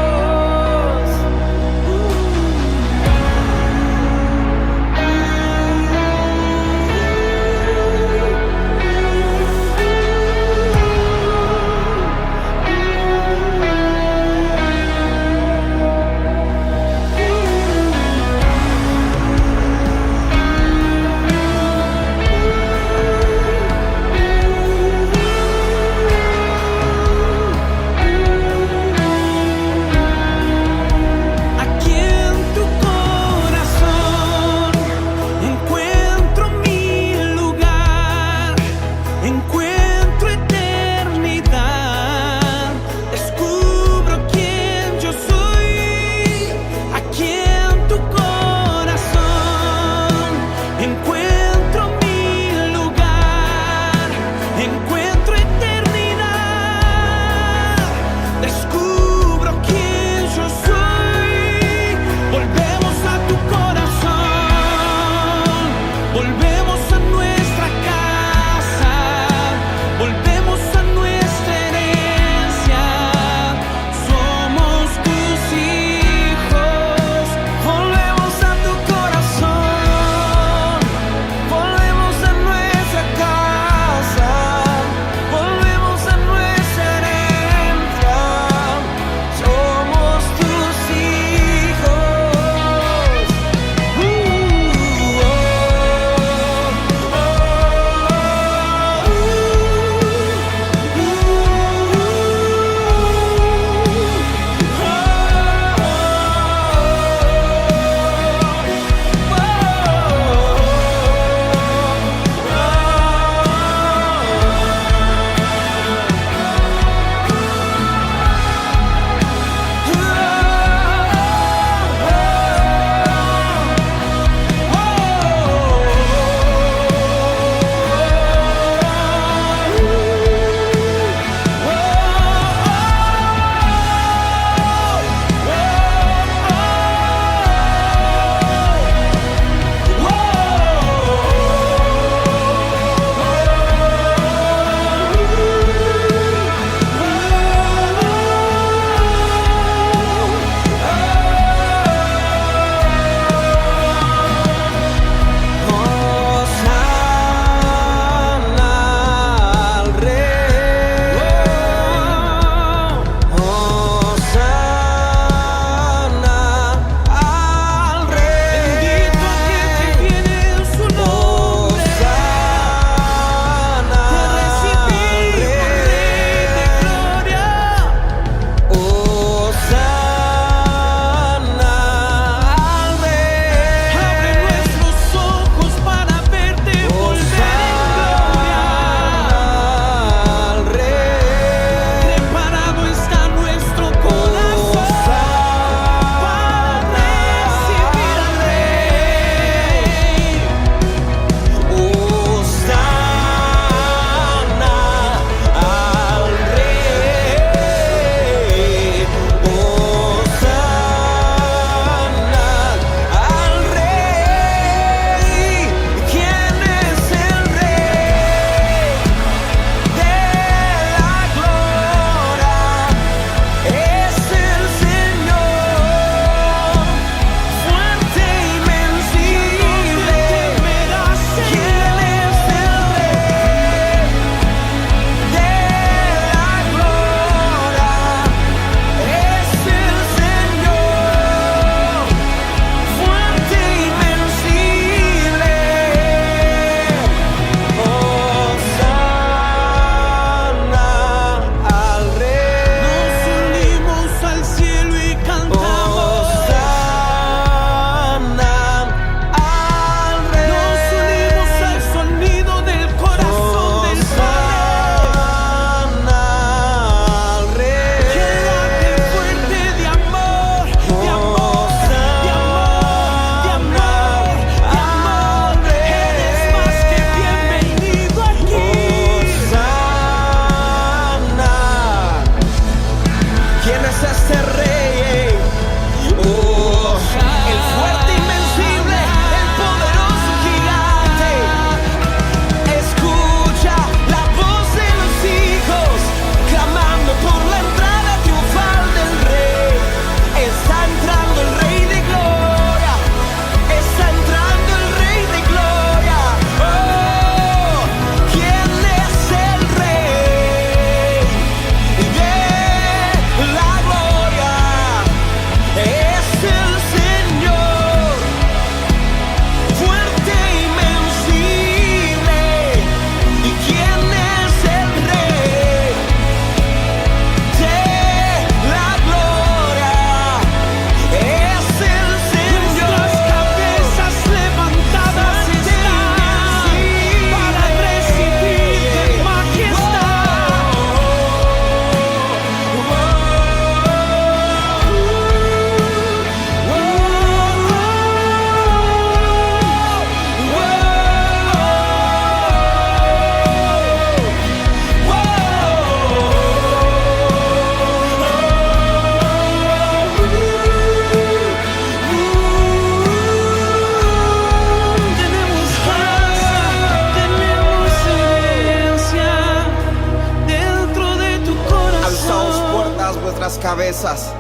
Speaker 5: cabezas,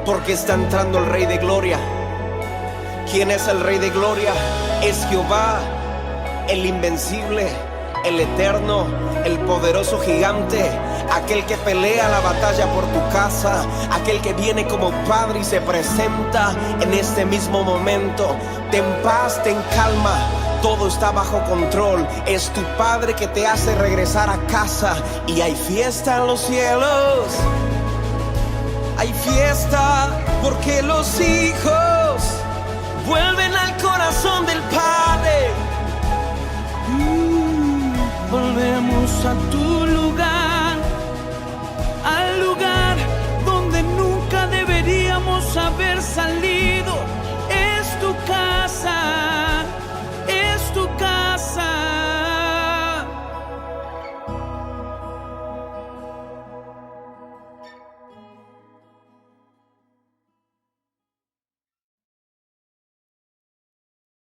Speaker 5: porque está entrando el Rey de Gloria. ¿Quién es el Rey de Gloria? Es Jehová, el invencible, el eterno, el poderoso gigante, aquel que pelea la batalla por tu casa, aquel que viene como Padre y se presenta en este mismo momento. Ten paz, ten calma, todo está bajo control. Es tu Padre que te hace regresar a casa y hay fiesta en los cielos. Hay fiesta porque los hijos
Speaker 4: vuelven al corazón del Padre.